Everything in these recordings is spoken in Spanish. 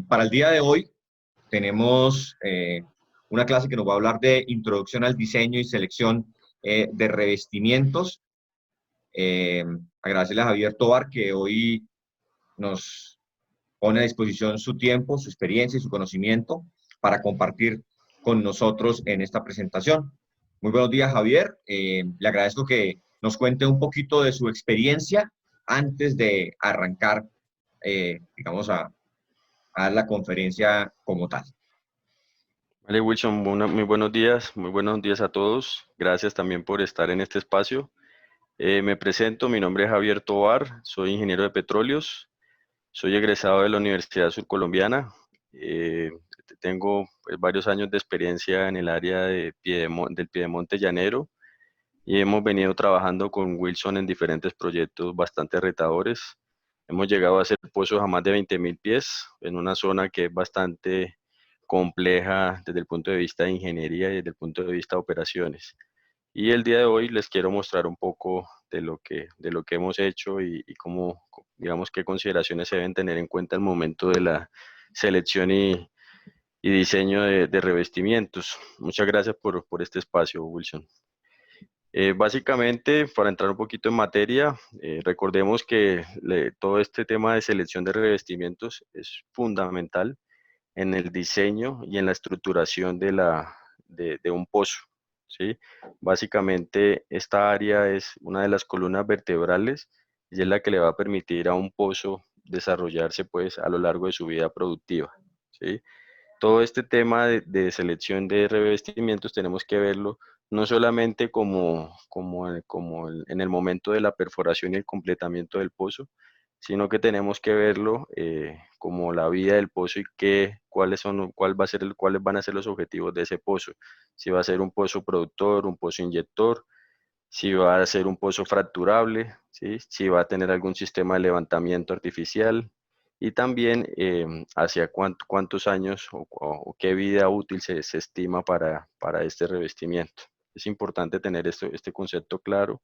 Para el día de hoy tenemos una clase que nos va a hablar de introducción al diseño y selección de revestimientos. Eh, Agradecerle a Javier Tovar que hoy nos pone a disposición su tiempo, su experiencia y su conocimiento para compartir con nosotros en esta presentación. Muy buenos días, Javier. Le agradezco que nos cuente un poquito de su experiencia antes de arrancar, digamos, a dar la conferencia como tal. Vale, Wilson, muy buenos días a todos. Gracias también por estar en este espacio. Me presento, mi nombre es Javier Tovar, soy ingeniero de petróleos, soy egresado de la Universidad Surcolombiana. Eh, Tengo pues, varios años de experiencia en el área del Piedemonte Llanero y hemos venido trabajando con Wilson en diferentes proyectos bastante retadores. Hemos llegado a hacer pozos a más de 20.000 pies en una zona que es bastante compleja desde el punto de vista de ingeniería y desde el punto de vista de operaciones. Y el día de hoy les quiero mostrar un poco de lo que hemos hecho y cómo, digamos, qué consideraciones se deben tener en cuenta al momento de la selección y diseño de revestimientos. Muchas gracias por este espacio, Wilson. Básicamente, para entrar un poquito en materia, recordemos que todo este tema de selección de revestimientos es fundamental en el diseño y en la estructuración de un pozo, ¿sí? Básicamente, esta área es una de las columnas vertebrales y es la que le va a permitir a un pozo desarrollarse pues a lo largo de su vida productiva, ¿sí? Todo este tema de selección de revestimientos tenemos que verlo no solamente en el momento de la perforación y el completamiento del pozo, sino que tenemos que verlo como la vida del pozo y cuáles van a ser los objetivos de ese pozo. Si va a ser un pozo productor, un pozo inyector, si va a ser un pozo fracturable, ¿sí? Si va a tener algún sistema de levantamiento artificial y también hacia cuántos años o qué vida útil se estima para este revestimiento. Es importante tener este concepto claro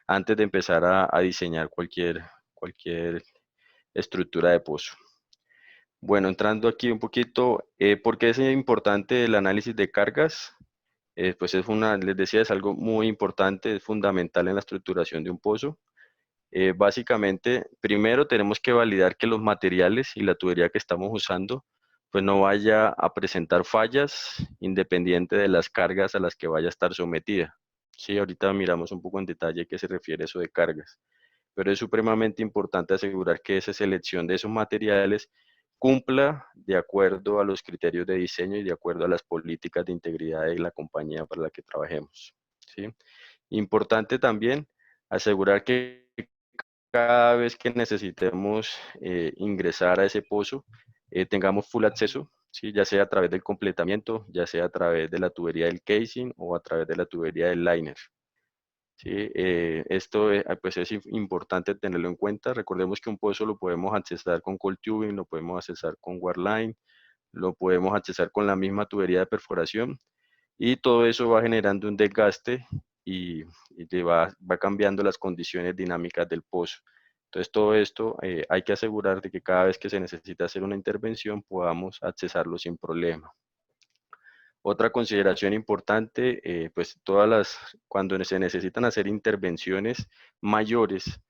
antes de empezar a diseñar cualquier estructura de pozo. Bueno, entrando aquí un poquito, ¿por qué es importante el análisis de cargas? Pues les decía, es algo muy importante, es fundamental en la estructuración de un pozo. Básicamente, primero tenemos que validar que los materiales y la tubería que estamos usando, pues no vaya a presentar fallas independiente de las cargas a las que vaya a estar sometida. Sí, ahorita miramos un poco en detalle a qué se refiere eso de cargas, pero es supremamente importante asegurar que esa selección de esos materiales cumpla de acuerdo a los criterios de diseño y de acuerdo a las políticas de integridad de la compañía para la que trabajemos, ¿sí? Importante también asegurar que cada vez que necesitemos ingresar a ese pozo, tengamos full acceso, ¿sí? Ya sea a través del completamiento, ya sea a través de la tubería del casing o a través de la tubería del liner. ¿Sí? Esto pues es importante tenerlo en cuenta. Recordemos que un pozo lo podemos accesar con cold tubing, lo podemos accesar con waterline, lo podemos accesar con la misma tubería de perforación y todo eso va generando un desgaste y va cambiando las condiciones dinámicas del pozo. Entonces todo esto hay que asegurar de que cada vez que se necesita hacer una intervención podamos accesarlo sin problema. Otra consideración importante, pues cuando se necesitan hacer intervenciones mayores,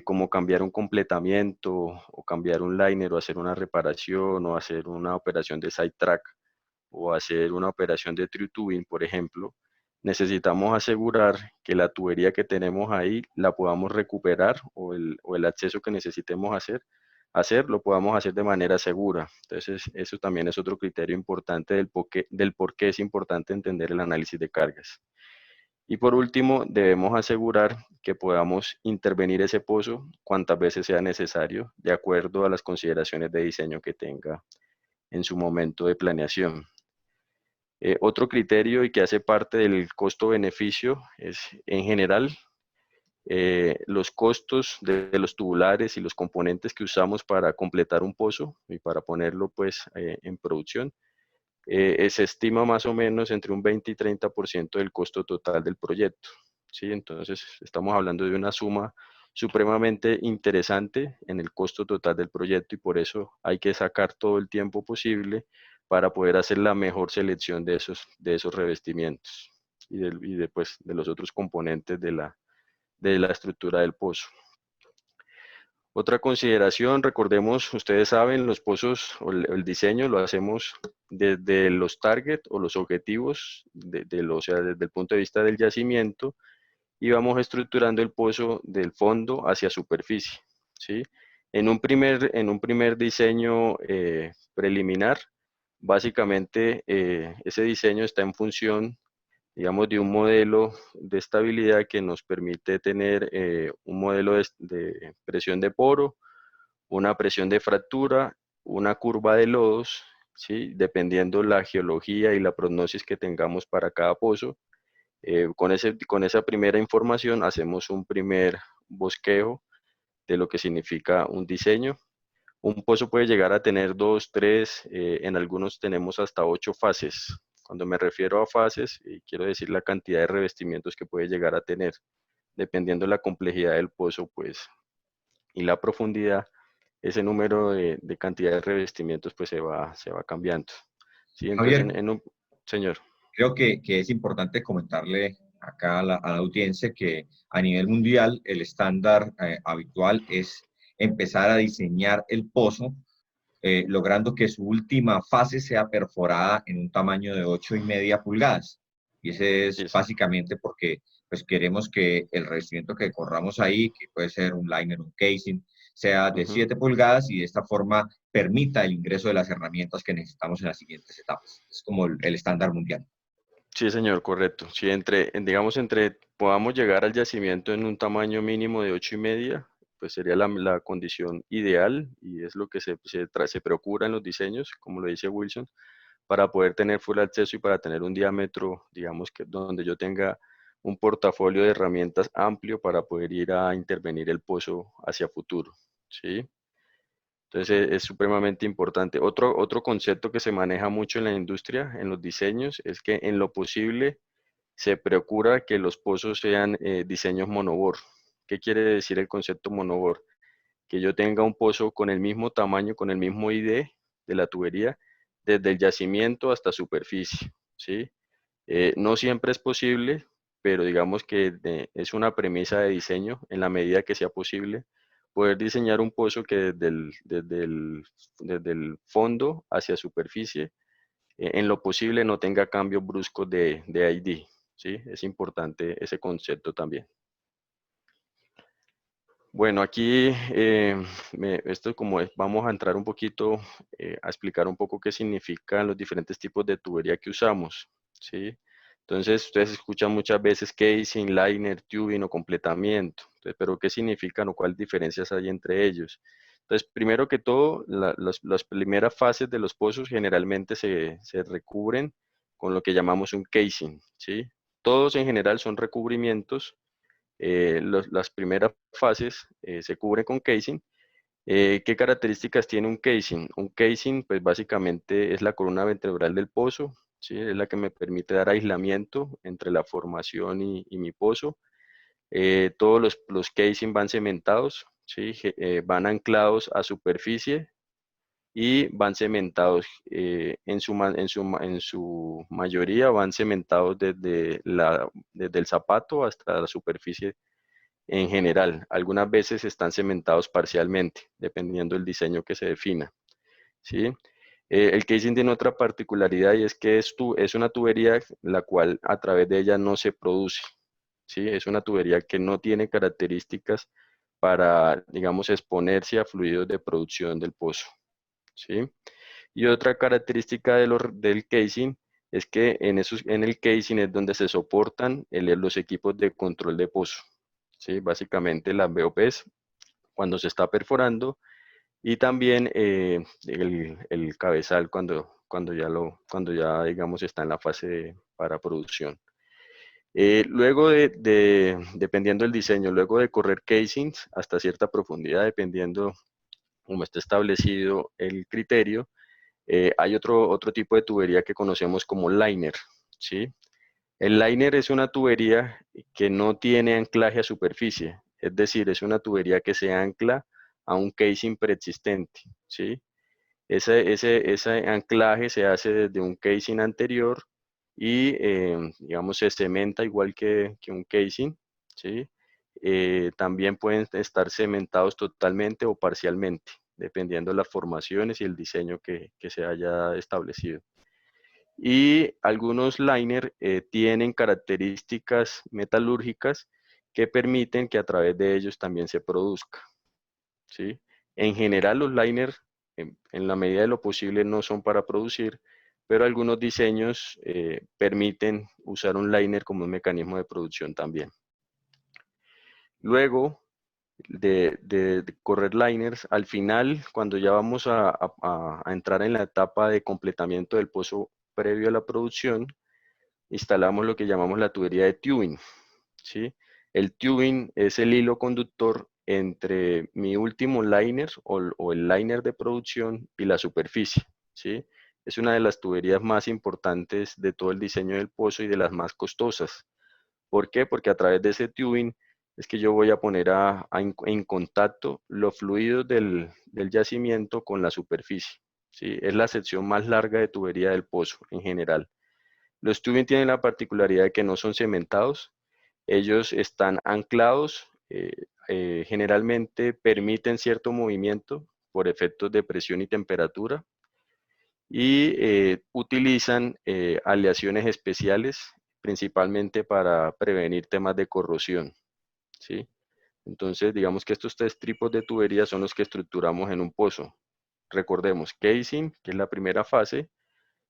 como cambiar un completamiento o cambiar un liner o hacer una reparación o hacer una operación de side track o hacer una operación de true tubing, por ejemplo, necesitamos asegurar que la tubería que tenemos ahí la podamos recuperar o el acceso que necesitemos hacer lo podamos hacer de manera segura. Entonces, eso también es otro criterio importante del por qué es importante entender el análisis de cargas. Y por último, debemos asegurar que podamos intervenir ese pozo cuantas veces sea necesario, de acuerdo a las consideraciones de diseño que tenga en su momento de planeación. Otro criterio y que hace parte del costo-beneficio es, en general, los costos de los tubulares y los componentes que usamos para completar un pozo y para ponerlo pues en producción, se estima más o menos entre un 20 y 30% del costo total del proyecto, ¿sí? Entonces estamos hablando de una suma supremamente interesante en el costo total del proyecto, y por eso hay que sacar todo el tiempo posible para poder hacer la mejor selección de esos revestimientos pues, de los otros componentes de la estructura del pozo. Otra consideración, recordemos, ustedes saben, los pozos o el diseño lo hacemos desde los target o los objetivos, o sea, desde el punto de vista del yacimiento, y vamos estructurando el pozo del fondo hacia superficie, ¿sí? En un primer diseño preliminar, básicamente ese diseño está en función, digamos, de un modelo de estabilidad que nos permite tener un modelo de presión de poro, una presión de fractura, una curva de lodos, ¿sí? Dependiendo la geología y la prognosis que tengamos para cada pozo. Con esa primera información hacemos un primer bosquejo de lo que significa un diseño. Un pozo puede llegar a tener 2, 3, en algunos tenemos hasta 8 fases. Cuando me refiero a fases, quiero decir la cantidad de revestimientos que puede llegar a tener. Dependiendo de la complejidad del pozo, pues, y la profundidad, ese número de cantidad de revestimientos pues se va cambiando. ¿Sí? Entonces, Javier, señor. creo que es importante comentarle acá a la audiencia que a nivel mundial el estándar habitual es empezar a diseñar el pozo, logrando que su última fase sea perforada en un tamaño de 8,5 pulgadas. Y ese es Sí, básicamente porque pues, queremos que el revestimiento que corramos ahí, que puede ser un liner, un casing, sea de ujú. 7 pulgadas y de esta forma permita el ingreso de las herramientas que necesitamos en las siguientes etapas. Es como el estándar mundial. Sí, señor, correcto. Si digamos, podamos llegar al yacimiento en un tamaño mínimo de 8,5, pues sería la condición ideal, y es lo que se procura en los diseños, como lo dice Wilson, para poder tener full acceso y para tener un diámetro, digamos, que donde yo tenga un portafolio de herramientas amplio para poder ir a intervenir el pozo hacia futuro, ¿sí? Entonces es supremamente importante. Otro concepto que se maneja mucho en la industria, en los diseños, es que en lo posible se procura que los pozos sean diseños monobor. ¿Qué quiere decir el concepto monobor? Que yo tenga un pozo con el mismo tamaño, con el mismo ID de la tubería, desde el yacimiento hasta superficie, ¿sí? No siempre es posible, pero digamos que es una premisa de diseño en la medida que sea posible poder diseñar un pozo que desde el fondo hacia superficie, en lo posible no tenga cambios bruscos de ID, ¿sí? Es importante ese concepto también. Bueno, aquí esto como vamos a entrar un poquito a explicar un poco qué significan los diferentes tipos de tubería que usamos, ¿sí? Entonces, ustedes escuchan muchas veces casing, liner, tubing o completamiento. Entonces, pero ¿qué significan o cuáles diferencias hay entre ellos? Entonces, primero que todo, las primeras fases de los pozos generalmente se recubren con lo que llamamos un casing, ¿sí? Todos en general son recubrimientos. Las primeras fases se cubren con casing. ¿Qué características tiene un casing? Un casing, pues básicamente es la columna vertebral del pozo, ¿sí? Es la que me permite dar aislamiento entre la formación y mi pozo. Todos los casing van cementados, ¿sí? Van anclados a superficie y van cementados, en su mayoría van cementados desde el zapato hasta la superficie en general. Algunas veces están cementados parcialmente, dependiendo del diseño que se defina, ¿sí? El casing tiene otra particularidad, y es que es una tubería la cual a través de ella no se produce, ¿sí? Es una tubería que no tiene características para, digamos, exponerse a fluidos de producción del pozo, ¿sí? Y otra característica del casing es que en el casing es donde se soportan los equipos de control de pozo, ¿sí? Básicamente las BOPs cuando se está perforando, y también el cabezal cuando ya digamos está en la fase para producción. Luego dependiendo del diseño, luego de correr casings hasta cierta profundidad, dependiendo cómo esté establecido el criterio, hay otro tipo de tubería que conocemos como liner, ¿sí? El liner es una tubería que no tiene anclaje a superficie. Es decir, es una tubería que se ancla a un casing preexistente, ¿sí? Ese anclaje se hace desde un casing anterior y, digamos, se cementa igual que un casing, ¿sí? También pueden estar cementados totalmente o parcialmente, dependiendo de las formaciones y el diseño que se haya establecido. Y algunos liner tienen características metalúrgicas que permiten que a través de ellos también se produzca, ¿sí? En general los liners, en la medida de lo posible, no son para producir, pero algunos diseños permiten usar un liner como un mecanismo de producción también. Luego de correr liners, al final, cuando ya vamos a entrar en la etapa de completamiento del pozo previo a la producción, instalamos lo que llamamos la tubería de tubing, ¿sí? El tubing es el hilo conductor entre mi último liner o el liner de producción y la superficie, ¿sí? Es una de las tuberías más importantes de todo el diseño del pozo y de las más costosas. ¿Por qué? Porque a través de ese tubing es que yo voy a poner en contacto los fluidos del yacimiento con la superficie, ¿sí? Es la sección más larga de tubería del pozo en general. Los tubing tienen la particularidad de que no son cementados, ellos están anclados, generalmente permiten cierto movimiento por efectos de presión y temperatura y utilizan aleaciones especiales principalmente para prevenir temas de corrosión, ¿sí? Entonces, digamos que estos tres tipos de tuberías son los que estructuramos en un pozo. Recordemos, casing, que es la primera fase,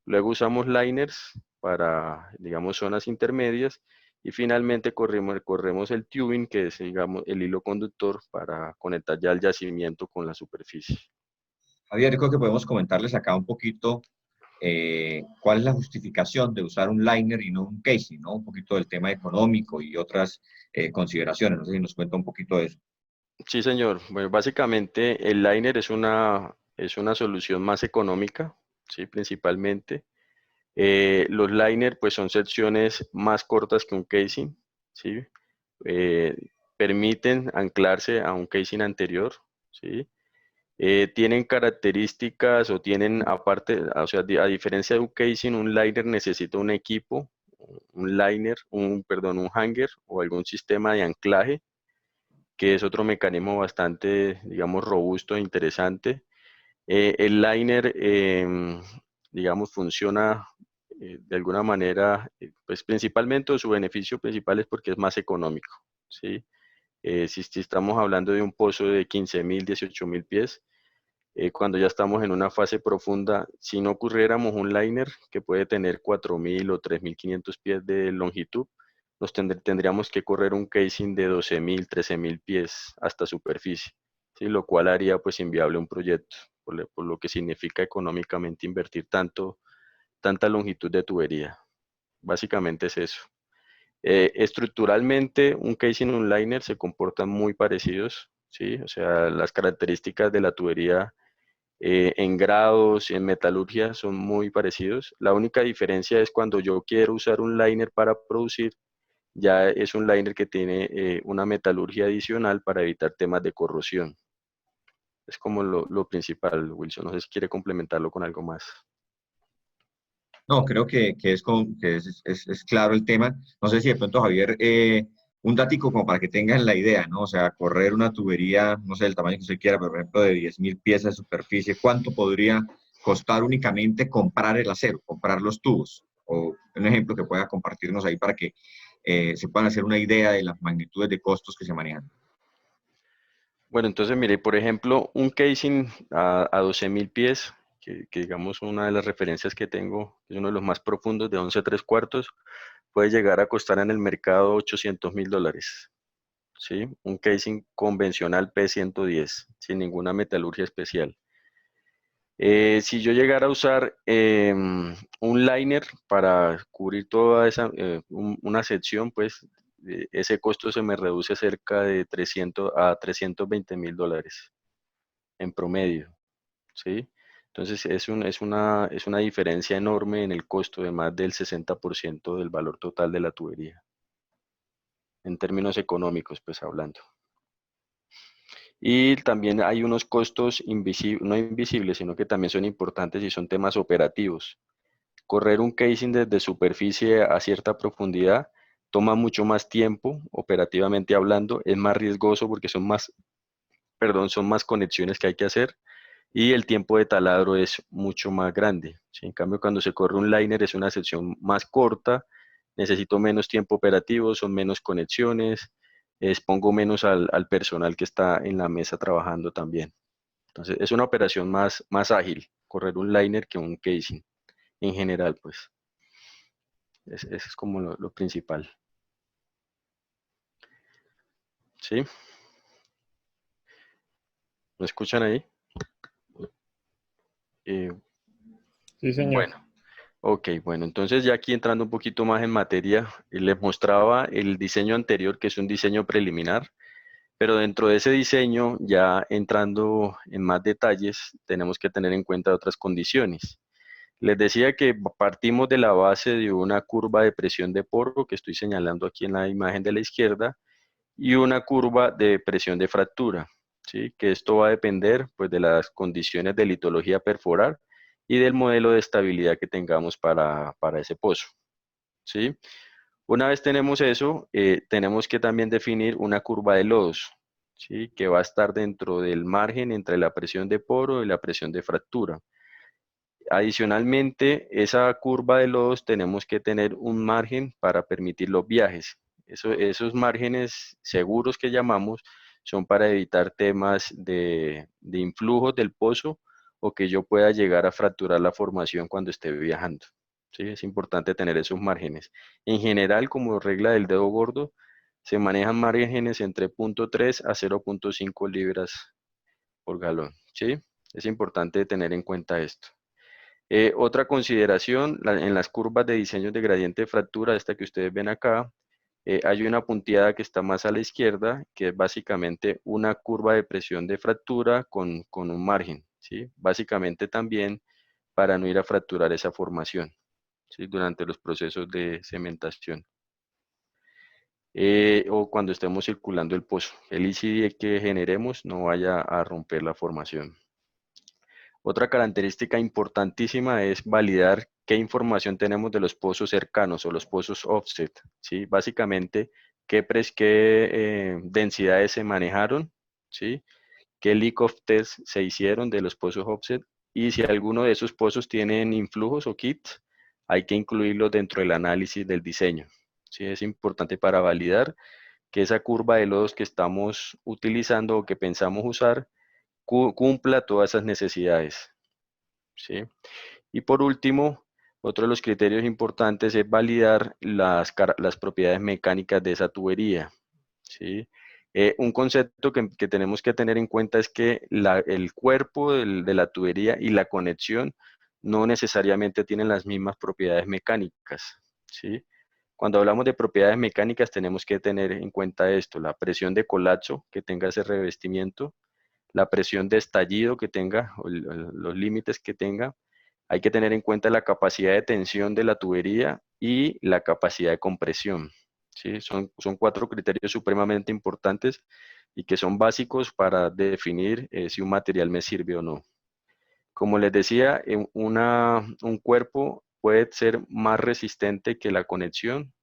luego usamos liners para, digamos, zonas intermedias y finalmente corremos el tubing, que es, digamos, el hilo conductor para conectar ya el yacimiento con la superficie. Javier, creo que podemos comentarles acá un poquito cuál es la justificación de usar un liner y no un casing, ¿no? Un poquito del tema económico y otras consideraciones. No sé si nos cuenta un poquito de eso. Sí, señor. Bueno, básicamente el liner es una solución más económica, ¿sí? Principalmente. Los liner pues son secciones más cortas que un casing, ¿sí? Eh, permiten anclarse a un casing anterior, ¿sí? Tienen características o tienen aparte, o sea, a diferencia de un casing, un liner necesita un equipo, un liner, perdón, un hanger o algún sistema de anclaje, que es otro mecanismo bastante, digamos, robusto e interesante. El liner, digamos, funciona de alguna manera, pues principalmente su beneficio principal es porque es más económico, ¿sí? Si estamos hablando de un pozo de 15.000, 18.000 pies, cuando ya estamos en una fase profunda, si no ocurriéramos un liner que puede tener 4.000 o 3.500 pies de longitud, tendríamos que correr un casing de 12.000, 13.000 pies hasta superficie, ¿sí? Lo cual haría pues inviable un proyecto, por lo que significa económicamente invertir tanta longitud de tubería. Básicamente es eso. Estructuralmente, un casing y un liner se comportan muy parecidos, ¿sí? O sea, las características de la tubería en grados y en metalurgia son muy parecidos. La única diferencia es cuando yo quiero usar un liner para producir, ya es un liner que tiene una metalurgia adicional para evitar temas de corrosión. Es como lo principal, Wilson. No sé si quiere complementarlo con algo más. No, creo que es claro el tema. No sé si de pronto, Javier, un datico como para que tengan la idea, ¿no? O sea, correr una tubería, no sé el tamaño que usted quiera, pero por ejemplo de 10.000 piezas de superficie, ¿cuánto podría costar únicamente comprar el acero, comprar los tubos? O un ejemplo que pueda compartirnos ahí para que se puedan hacer una idea de las magnitudes de costos que se manejan. Bueno, entonces mire, por ejemplo, un casing a 12.000 pies, que digamos una de las referencias que tengo, es uno de los más profundos de 11 3/4, puede llegar a costar en el mercado $800.000, ¿sí? Un casing convencional P110, sin ninguna metalurgia especial. Si yo llegara a usar un liner para cubrir toda una sección, pues ese costo se me reduce cerca de 300 a $320.000 en promedio, ¿sí? Entonces es una diferencia enorme en el costo de más del 60% del valor total de la tubería, en términos económicos, pues hablando. Y también hay unos costos invisibles, no invisibles, sino que también son importantes y son temas operativos. Correr un casing desde superficie a cierta profundidad toma mucho más tiempo, operativamente hablando, es más riesgoso porque son más, perdón, son más conexiones que hay que hacer y el tiempo de taladro es mucho más grande, ¿sí? En cambio, cuando se corre un liner es una sección más corta, necesito menos tiempo operativo, son menos conexiones, expongo menos al personal que está en la mesa trabajando también. Entonces, es una operación más ágil, correr un liner que un casing, en general, pues. Eso es como lo principal. ¿Sí? ¿Me escuchan ahí? Eh, Sí, señor. bueno. Ok, bueno, entonces ya aquí entrando un poquito más en materia, les mostraba el diseño anterior, que es un diseño preliminar, pero dentro de ese diseño, ya entrando en más detalles, tenemos que tener en cuenta otras condiciones. Les decía que partimos de la base de una curva de presión de poro, que estoy señalando aquí en la imagen de la izquierda, y una curva de presión de fractura, ¿sí? Que esto va a depender pues, de las condiciones de litología perforar y del modelo de estabilidad que tengamos para ese pozo, ¿sí? Una vez tenemos eso, tenemos que también definir una curva de lodos, ¿sí? Que va a estar dentro del margen entre la presión de poro y la presión de fractura. Adicionalmente, esa curva de lodos tenemos que tener un margen para permitir los viajes. Esos márgenes seguros que llamamos son para evitar temas de influjos del pozo o que yo pueda llegar a fracturar la formación cuando esté viajando. ¿Sí? Es importante tener esos márgenes. En general, como regla del dedo gordo, se manejan márgenes entre 0.3 a 0.5 libras por galón. ¿Sí? Es importante tener en cuenta esto. Otra consideración, en las curvas de diseño de gradiente de fractura, esta que ustedes ven acá, hay una punteada que está más a la izquierda, que es básicamente una curva de presión de fractura con un margen, ¿sí? Básicamente también para no ir a fracturar esa formación, ¿sí? Durante los procesos de cementación. O cuando estemos circulando el pozo. El ICD que generemos no vaya a romper la formación. Otra característica importantísima es validar qué información tenemos de los pozos cercanos o los pozos offset, ¿sí? Básicamente, qué densidades se manejaron, ¿sí? Qué leak-off test se hicieron de los pozos offset y si alguno de esos pozos tienen influjos o kits, hay que incluirlos dentro del análisis del diseño, ¿sí? Es importante para validar que esa curva de lodos que estamos utilizando o que pensamos usar cumpla todas esas necesidades, ¿sí? Y por último, otro de los criterios importantes es validar las propiedades mecánicas de esa tubería, ¿sí? Un concepto que tenemos que tener en cuenta es que el cuerpo de la tubería y la conexión no necesariamente tienen las mismas propiedades mecánicas, ¿sí? Cuando hablamos de propiedades mecánicas tenemos que tener en cuenta esto, la presión de colapso que tenga ese revestimiento, la presión de estallido que tenga, o los límites que tenga. Hay que tener en cuenta la capacidad de tensión de la tubería y la capacidad de compresión. ¿Sí? Son cuatro criterios supremamente importantes y que son básicos para definir si un material me sirve o no. Como les decía, un cuerpo puede ser más resistente que la conexión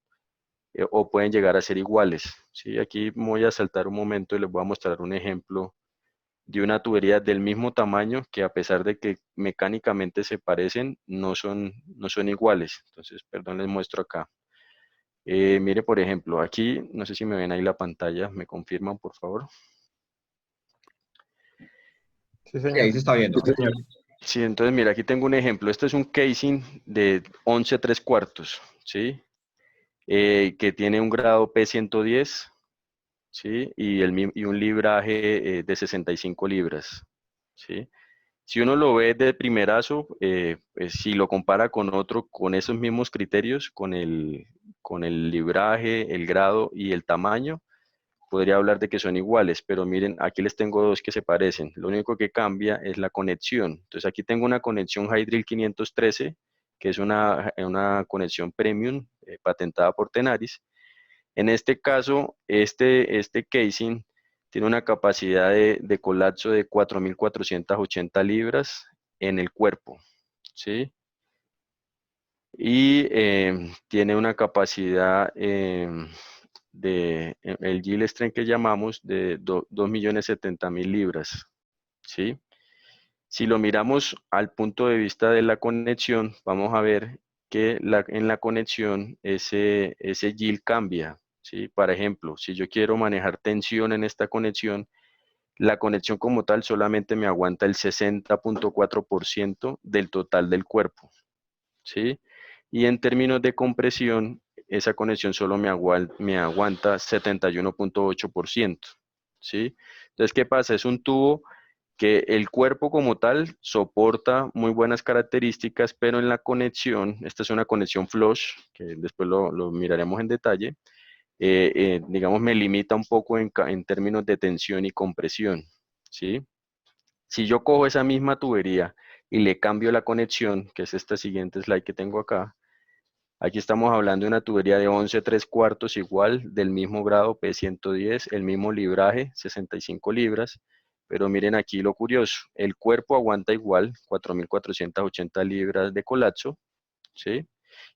o pueden llegar a ser iguales. ¿Sí? Aquí voy a saltar un momento y les voy a mostrar un ejemplo de una tubería del mismo tamaño que a pesar de que mecánicamente se parecen, no son iguales. Entonces, perdón, les muestro acá. Mire, por ejemplo, aquí, no sé si me ven ahí la pantalla, me confirman, por favor. Sí, Y ahí señor. se está viendo. Sí, entonces, mira, aquí tengo un ejemplo. Este es un casing de 11 3/4, ¿sí? Que tiene un grado P110, ¿sí? Y un libraje de 65 libras, ¿sí? Si uno lo ve de primerazo, pues, si lo compara con otro, con esos mismos criterios, con el libraje, el grado y el tamaño, podría hablar de que son iguales, pero miren, aquí les tengo dos que se parecen. Lo único que cambia es la conexión. Entonces aquí tengo una conexión Hydril 513, que es una conexión premium patentada por Tenaris. En este caso, este casing tiene una capacidad de colapso de 4.480 libras en el cuerpo, ¿sí? Y tiene una capacidad el yield strength que llamamos de 2.070.000 libras, ¿sí? Si lo miramos al punto de vista de la conexión, vamos a ver que en la conexión ese yield cambia, ¿sí? Por ejemplo, si yo quiero manejar tensión en esta conexión, la conexión como tal solamente me aguanta el 60.4% del total del cuerpo, ¿sí? Y en términos de compresión, esa conexión solo me aguanta 71.8%, ¿sí? Entonces, ¿qué pasa? Es un tubo que el cuerpo como tal soporta muy buenas características, pero en la conexión, esta es una conexión flush, que después lo miraremos en detalle, digamos, me limita un poco en términos de tensión y compresión, ¿sí? Si yo cojo esa misma tubería y le cambio la conexión, que es esta siguiente slide que tengo acá, aquí estamos hablando de una tubería de 11 3/4 igual, del mismo grado P110, el mismo libraje, 65 libras, pero miren aquí lo curioso, el cuerpo aguanta igual, 4.480 libras de colapso, ¿sí?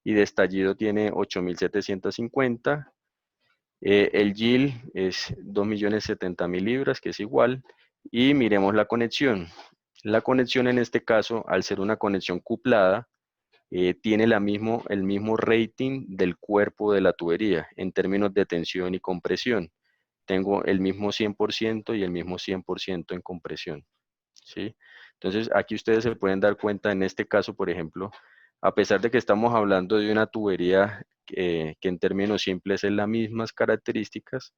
Y de estallido tiene 8.750. El yield es 2.070.000 libras, que es igual. Y miremos la conexión. La conexión en este caso, al ser una conexión cuplada, tiene el mismo rating del cuerpo de la tubería en términos de tensión y compresión. Tengo el mismo 100% y el mismo 100% en compresión, ¿sí? Entonces, aquí ustedes se pueden dar cuenta en este caso, por ejemplo, a pesar de que estamos hablando de una tubería que en términos simples es las mismas características,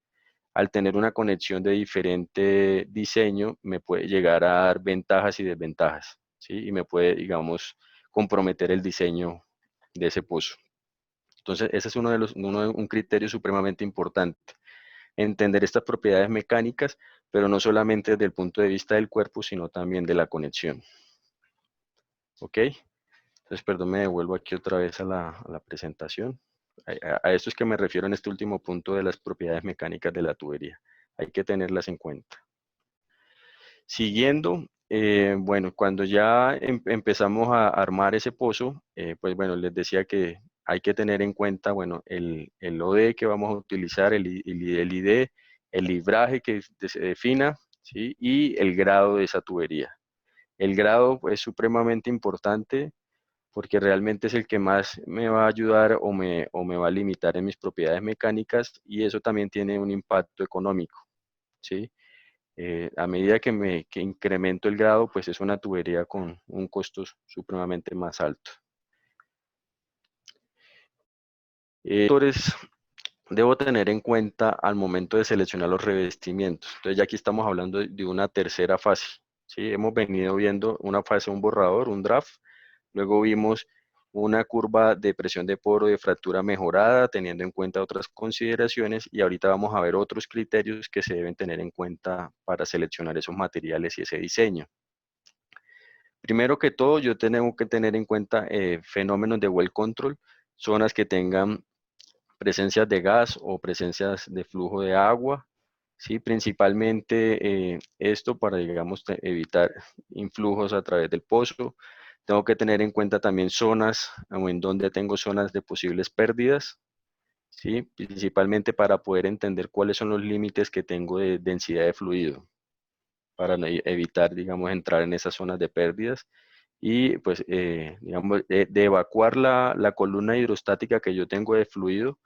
al tener una conexión de diferente diseño, me puede llegar a dar ventajas y desventajas, ¿sí? Y me puede, digamos, comprometer el diseño de ese pozo. Entonces, ese es un criterio supremamente importante. Entender estas propiedades mecánicas, pero no solamente desde el punto de vista del cuerpo, sino también de la conexión. ¿Ok? Entonces, perdón, me devuelvo aquí otra vez a la presentación. A esto es que me refiero en este último punto de las propiedades mecánicas de la tubería. Hay que tenerlas en cuenta. Siguiendo, bueno, cuando ya empezamos a armar ese pozo, pues bueno, les decía que hay que tener en cuenta, bueno, el OD que vamos a utilizar, el ID, el libraje que se defina, ¿sí? Y el grado de esa tubería. El grado es supremamente importante porque realmente es el que más me va a ayudar o me va a limitar en mis propiedades mecánicas y eso también tiene un impacto económico, ¿sí? A medida que incremento el grado, pues es una tubería con un costo supremamente más alto. Factores debo tener en cuenta al momento de seleccionar los revestimientos. Entonces ya aquí estamos hablando de una tercera fase, ¿sí? Hemos venido viendo una fase, un borrador, un draft. Luego vimos una curva de presión de poro de fractura mejorada, teniendo en cuenta otras consideraciones, y ahorita vamos a ver otros criterios que se deben tener en cuenta para seleccionar esos materiales y ese diseño. Primero que todo, yo tengo que tener en cuenta fenómenos de well control, zonas que tengan presencias de gas o presencias de flujo de agua, ¿sí? Principalmente esto para, digamos, evitar influjos a través del pozo. Tengo que tener en cuenta también zonas o en donde tengo zonas de posibles pérdidas, ¿sí? Principalmente para poder entender cuáles son los límites que tengo de densidad de fluido, para evitar, digamos, entrar en esas zonas de pérdidas y, pues, digamos, de evacuar la columna hidrostática que yo tengo de fluido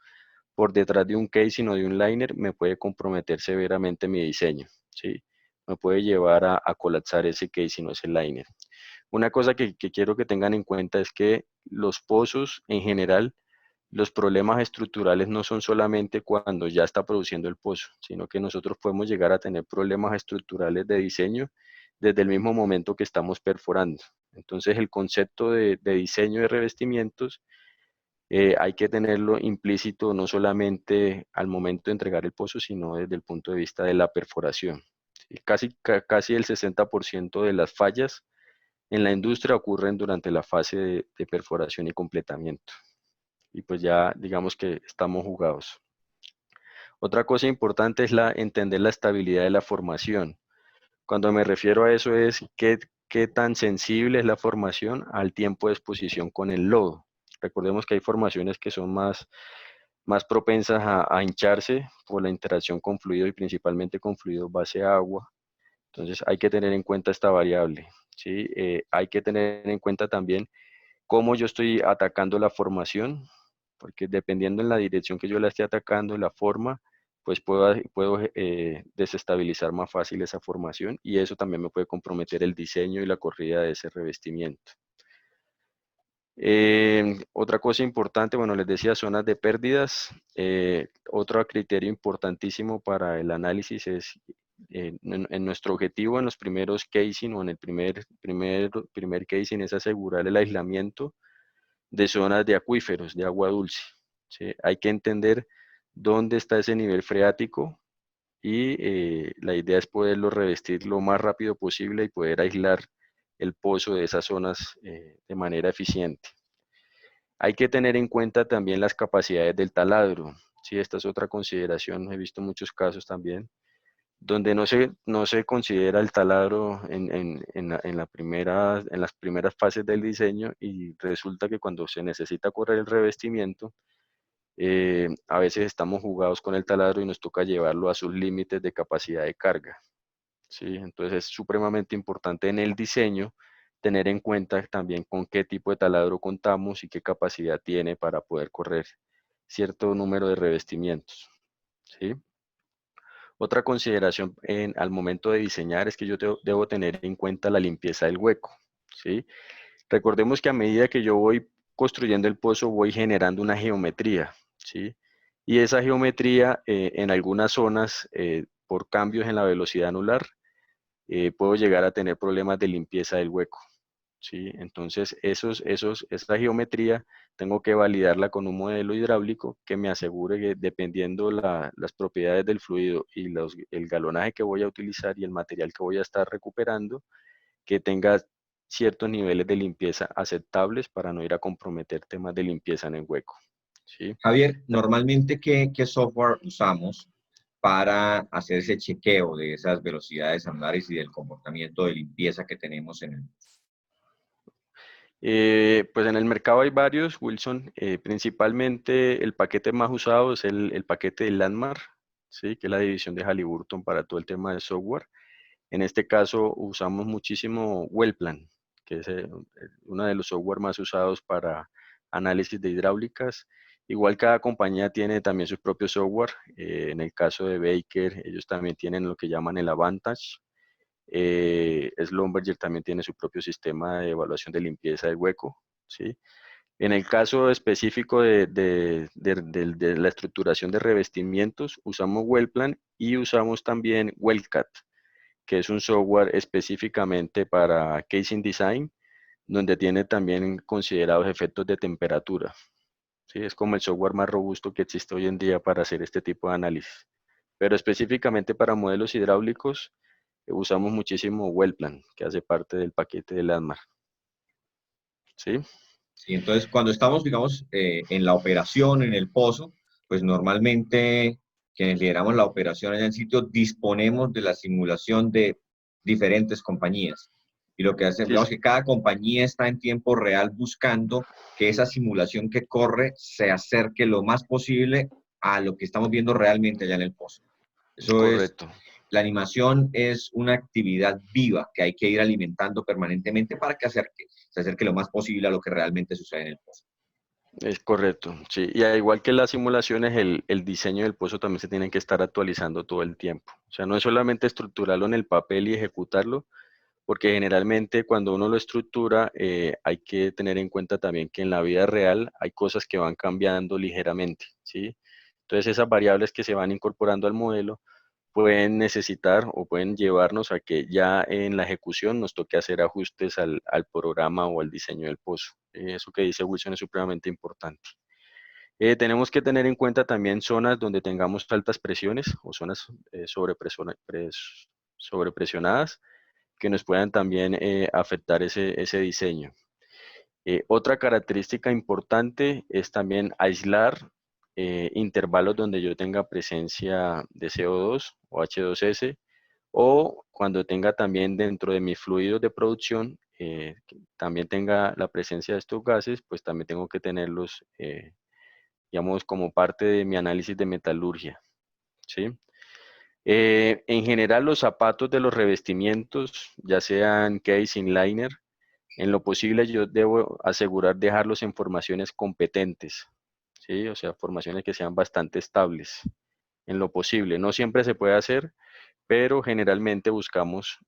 por detrás de un casing o de un liner me puede comprometer severamente mi diseño, ¿sí? Me puede llevar a colapsar ese casing o ese liner. Una cosa que quiero que tengan en cuenta es que los pozos en general, los problemas estructurales no son solamente cuando ya está produciendo el pozo, sino que nosotros podemos llegar a tener problemas estructurales de diseño desde el mismo momento que estamos perforando. Entonces el concepto de diseño de revestimientos hay que tenerlo implícito no solamente al momento de entregar el pozo, sino desde el punto de vista de la perforación. ¿Sí? Casi el 60% de las fallas en la industria ocurren durante la fase de perforación y completamiento. Y pues ya digamos que estamos jugados. Otra cosa importante es entender la estabilidad de la formación. Cuando me refiero a eso es qué tan sensible es la formación al tiempo de exposición con el lodo. Recordemos que hay formaciones que son más propensas a hincharse por la interacción con fluido y principalmente con fluido base agua. Entonces hay que tener en cuenta esta variable, ¿sí? Hay que tener en cuenta también cómo yo estoy atacando la formación, porque dependiendo en la dirección que yo la esté atacando, la forma, pues puedo desestabilizar más fácil esa formación y eso también me puede comprometer el diseño y la corrida de ese revestimiento. Otra cosa importante, bueno, les decía zonas de pérdidas. Otro criterio importantísimo para el análisis es en nuestro objetivo en los primeros casing o en el primer casing es asegurar el aislamiento de zonas de acuíferos, de agua dulce. ¿Sí? Hay que entender dónde está ese nivel freático y la idea es poderlo revestir lo más rápido posible y poder aislar el pozo de esas zonas de manera eficiente. Hay que tener en cuenta también las capacidades del taladro. Sí, esta es otra consideración, he visto muchos casos también, donde no se considera el taladro en las primeras fases del diseño y resulta que cuando se necesita correr el revestimiento, a veces estamos jugados con el taladro y nos toca llevarlo a sus límites de capacidad de carga. ¿Sí? Entonces es supremamente importante en el diseño tener en cuenta también con qué tipo de taladro contamos y qué capacidad tiene para poder correr cierto número de revestimientos. ¿Sí? Otra consideración al momento de diseñar es que yo debo tener en cuenta la limpieza del hueco. ¿Sí? Recordemos que a medida que yo voy construyendo el pozo voy generando una geometría. ¿Sí? Y esa geometría en algunas zonas por cambios en la velocidad anular puedo llegar a tener problemas de limpieza del hueco. ¿Sí? Entonces, esa geometría tengo que validarla con un modelo hidráulico que me asegure que dependiendo las propiedades del fluido y el galonaje que voy a utilizar y el material que voy a estar recuperando, que tenga ciertos niveles de limpieza aceptables para no ir a comprometer temas de limpieza en el hueco. ¿Sí? Javier, normalmente, ¿qué software usamos para hacer ese chequeo de esas velocidades anulares y del comportamiento de limpieza que tenemos en el... Pues en el mercado hay varios, Wilson. Principalmente el paquete más usado es el paquete de Landmark, ¿sí? Que es la división de Halliburton para todo el tema de software. En este caso usamos muchísimo Wellplan, que es uno de los software más usados para análisis de hidráulicas. Igual cada compañía tiene también su propio software. En el caso de Baker, ellos también tienen lo que llaman el Advantage. Schlumberger también tiene su propio sistema de evaluación de limpieza del hueco, ¿sí? En el caso específico de la estructuración de revestimientos, usamos Wellplan y usamos también Wellcat, que es un software específicamente para casing design, donde tiene también considerados efectos de temperatura. ¿Sí? Es como el software más robusto que existe hoy en día para hacer este tipo de análisis. Pero específicamente para modelos hidráulicos, usamos muchísimo Wellplan, que hace parte del paquete de Landmark. ¿Sí? Sí, entonces, cuando estamos, digamos, en la operación, en el pozo, pues normalmente quienes lideramos la operación en el sitio disponemos de la simulación de diferentes compañías. Y lo que hace, Sí, digamos que cada compañía está en tiempo real buscando que esa simulación que corre se acerque lo más posible a lo que estamos viendo realmente allá en el pozo. Eso es, correcto. la animación es una actividad viva que hay que ir alimentando permanentemente para que se acerque lo más posible a lo que realmente sucede en el pozo. Es correcto, sí. Y al igual que las simulaciones, el diseño del pozo también se tiene que estar actualizando todo el tiempo. O sea, no es solamente estructurarlo en el papel y ejecutarlo, porque generalmente cuando uno lo estructura, hay que tener en cuenta también que en la vida real hay cosas que van cambiando ligeramente, ¿sí? Entonces esas variables que se van incorporando al modelo pueden necesitar o pueden llevarnos a que ya en la ejecución nos toque hacer ajustes al programa o al diseño del pozo. Eso que dice Wilson es supremamente importante. Tenemos que tener en cuenta también zonas donde tengamos altas presiones o zonas sobrepresionadas que nos puedan también afectar ese diseño. Otra característica importante es también aislar intervalos donde yo tenga presencia de CO2 o H2S, o cuando tenga también dentro de mis fluidos de producción, que también tenga la presencia de estos gases, pues también tengo que tenerlos, digamos, como parte de mi análisis de metalurgia, ¿sí? En general, los zapatos de los revestimientos, ya sean casing, liner, en lo posible yo debo asegurar dejarlos en formaciones competentes, ¿sí? O sea, formaciones que sean bastante estables, en lo posible. No siempre se puede hacer, pero generalmente buscamos,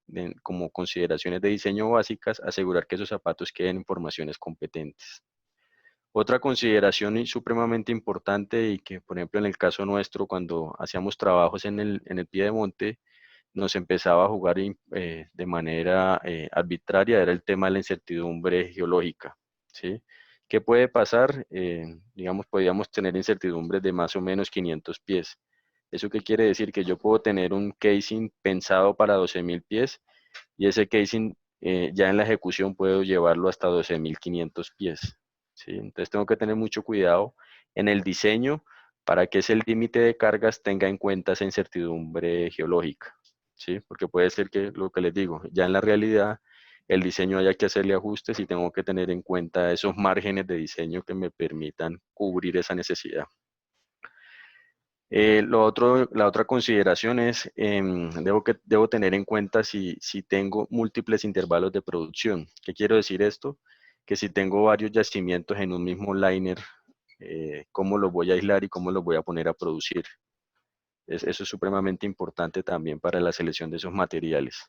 como consideraciones de diseño básicas, asegurar que esos zapatos queden en formaciones competentes. Otra consideración supremamente importante y que, por ejemplo, en el caso nuestro, cuando hacíamos trabajos en el piedemonte, nos empezaba a jugar de manera arbitraria, era el tema de la incertidumbre geológica, ¿sí? ¿Qué puede pasar? Digamos, podíamos tener incertidumbres de más o menos 500 pies. ¿Eso qué quiere decir? Que yo puedo tener un casing pensado para 12.000 pies y ese casing ya en la ejecución puedo llevarlo hasta 12.500 pies, ¿sí? Entonces tengo que tener mucho cuidado en el diseño para que ese límite de cargas tenga en cuenta esa incertidumbre geológica, ¿sí? Porque puede ser que, lo que les digo, ya en la realidad el diseño haya que hacerle ajustes y tengo que tener en cuenta esos márgenes de diseño que me permitan cubrir esa necesidad. La otra consideración es, debo tener en cuenta si tengo múltiples intervalos de producción. ¿Qué quiero decir esto? Que si tengo varios yacimientos en un mismo liner, ¿cómo los voy a aislar y cómo los voy a poner a producir? Eso es supremamente importante también para la selección de esos materiales.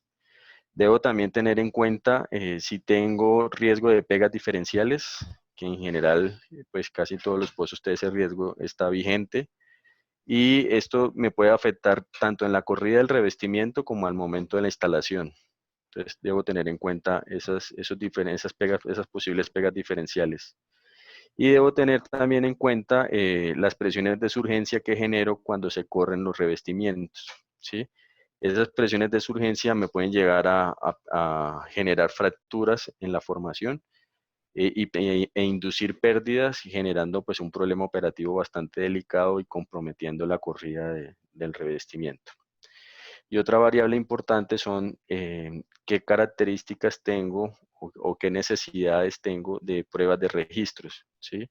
Debo también tener en cuenta si tengo riesgo de pegas diferenciales, que en general, pues casi todos los pozos de ese riesgo está vigente y esto me puede afectar tanto en la corrida del revestimiento como al momento de la instalación. Entonces, debo tener en cuenta esas posibles pegas diferenciales. Y debo tener también en cuenta las presiones de surgencia que genero cuando se corren los revestimientos, ¿sí? Esas presiones de surgencia me pueden llegar a generar fracturas en la formación e inducir pérdidas, generando pues un problema operativo bastante delicado y comprometiendo la corrida del revestimiento. Y otra variable importante son qué características tengo o qué necesidades tengo de pruebas de registros, ¿sí?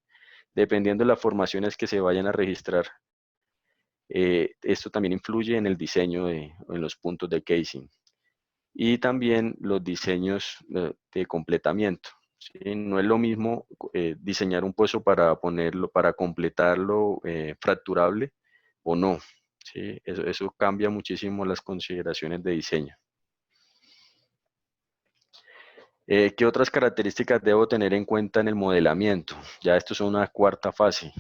Dependiendo de las formaciones que se vayan a registrar, esto también influye en el diseño en los puntos de casing y también los diseños de completamiento, ¿sí? No es lo mismo diseñar un pozo para completarlo fracturable o no, ¿sí? Eso cambia muchísimo las consideraciones de diseño. ¿Qué otras características debo tener en cuenta en el modelamiento? Ya esto es una cuarta fase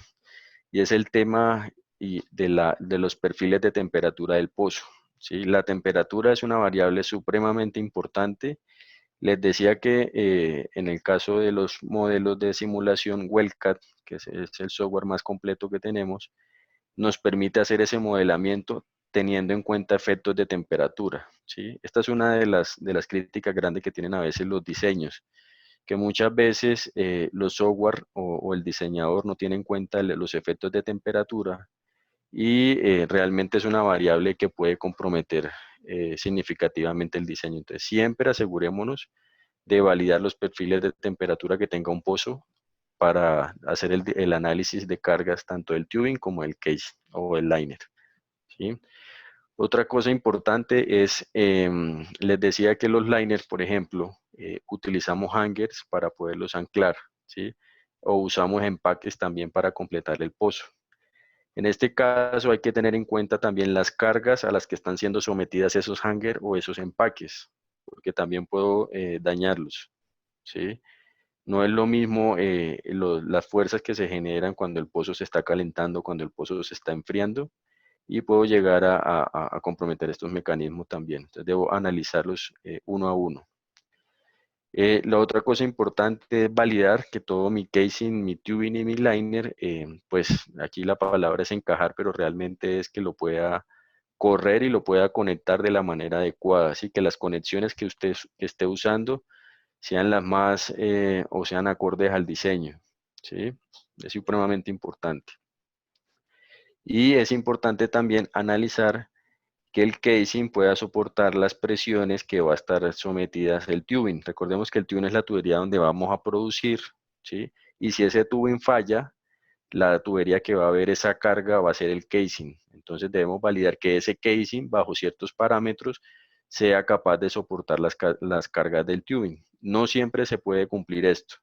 y es el tema de los perfiles de temperatura del pozo, ¿sí? La temperatura es una variable supremamente importante. Les decía que en el caso de los modelos de simulación WellCat, que es el software más completo que tenemos, nos permite hacer ese modelamiento teniendo en cuenta efectos de temperatura, ¿sí? Esta es una de las críticas grandes que tienen a veces los diseños, que muchas veces los software o el diseñador no tiene en cuenta los efectos de temperatura y realmente es una variable que puede comprometer significativamente el diseño. Entonces, siempre asegurémonos de validar los perfiles de temperatura que tenga un pozo para hacer el análisis de cargas tanto del tubing como del case o el liner, ¿sí? Otra cosa importante es, les decía que los liners, por ejemplo, utilizamos hangers para poderlos anclar, ¿sí? O usamos empaques también para completar el pozo. En este caso hay que tener en cuenta también las cargas a las que están siendo sometidas esos hangers o esos empaques, porque también puedo dañarlos, ¿sí? No es lo mismo las fuerzas que se generan cuando el pozo se está calentando, cuando el pozo se está enfriando, y puedo llegar a comprometer estos mecanismos también. Entonces debo analizarlos uno a uno. La otra cosa importante es validar que todo mi casing, mi tubing y mi liner, pues aquí la palabra es encajar, pero realmente es que lo pueda correr y lo pueda conectar de la manera adecuada. Así que las conexiones que usted que esté usando sean las más o sean acordes al diseño, ¿sí? Es supremamente importante. Y es importante también analizar que el casing pueda soportar las presiones que va a estar sometidas el tubing. Recordemos que el tubing es la tubería donde vamos a producir, ¿sí? Y si ese tubing falla, la tubería que va a ver esa carga va a ser el casing. Entonces debemos validar que ese casing, bajo ciertos parámetros, sea capaz de soportar las cargas del tubing. No siempre se puede cumplir esto,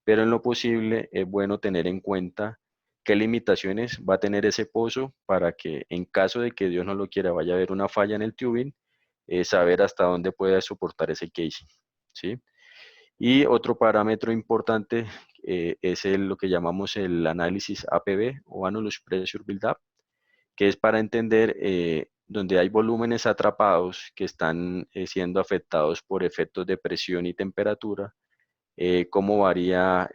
pero en lo posible es bueno tener en cuenta qué limitaciones va a tener ese pozo para que en caso de que Dios no lo quiera vaya a haber una falla en el tubing, saber hasta dónde puede soportar ese casing, ¿sí? Y otro parámetro importante es lo que llamamos el análisis APB o Annulus Pressure Build-Up, que es para entender donde hay volúmenes atrapados que están siendo afectados por efectos de presión y temperatura, cómo varía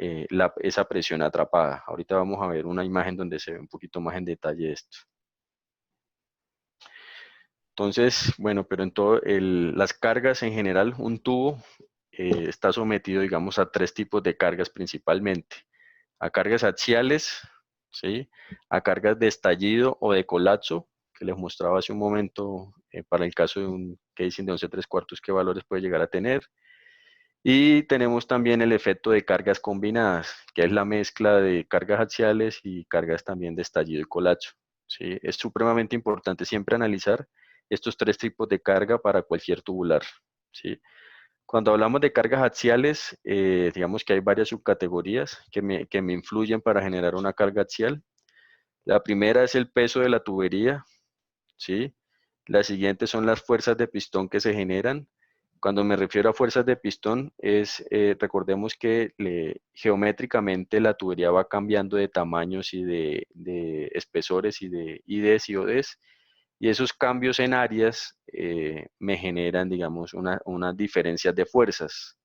esa presión atrapada. Ahorita vamos a ver una imagen donde se ve un poquito más en detalle esto. Entonces, bueno, pero en todo, las cargas en general, un tubo está sometido, digamos, a 3 tipos de cargas principalmente. A cargas axiales, ¿sí? A cargas de estallido o de colapso, que les mostraba hace un momento para el caso de un casing de 11/3 qué valores puede llegar a tener. Y tenemos también el efecto de cargas combinadas, que es la mezcla de cargas axiales y cargas también de estallido y colapso, ¿sí? Es supremamente importante siempre analizar estos 3 tipos de carga para cualquier tubular, ¿sí? Cuando hablamos de cargas axiales, digamos que hay varias subcategorías que me influyen para generar una carga axial. La primera es el peso de la tubería, ¿sí? La siguiente son las fuerzas de pistón que se generan. Cuando me refiero a fuerzas de pistón, recordemos que geométricamente la tubería va cambiando de tamaños y de espesores y de IDs y ODs, y esos cambios en áreas me generan, digamos, unas diferencias de fuerzas,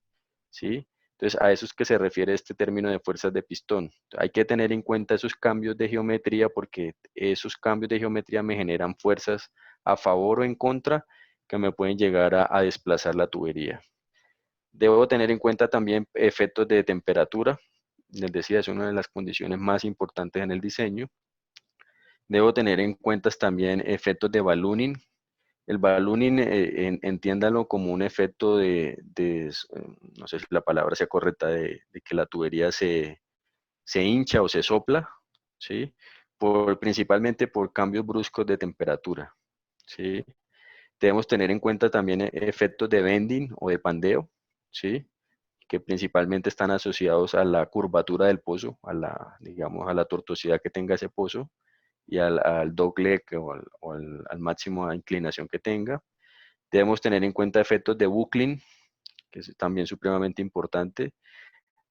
¿sí? Entonces, a eso es que se refiere este término de fuerzas de pistón. Hay que tener en cuenta esos cambios de geometría porque esos cambios de geometría me generan fuerzas a favor o en contra que me pueden llegar a desplazar la tubería. Debo tener en cuenta también efectos de temperatura. Les decía, es una de las condiciones más importantes en el diseño. Debo tener en cuenta también efectos de ballooning. El ballooning, entiéndalo como un efecto no sé si la palabra sea correcta, de que la tubería se hincha o se sopla, ¿sí? Principalmente por cambios bruscos de temperatura, ¿sí? Debemos tener en cuenta también efectos de bending o de pandeo, ¿sí? Que principalmente están asociados a la curvatura del pozo, digamos, a la tortuosidad que tenga ese pozo y al dogleg al máximo de inclinación que tenga. Debemos tener en cuenta efectos de buckling, que es también supremamente importante.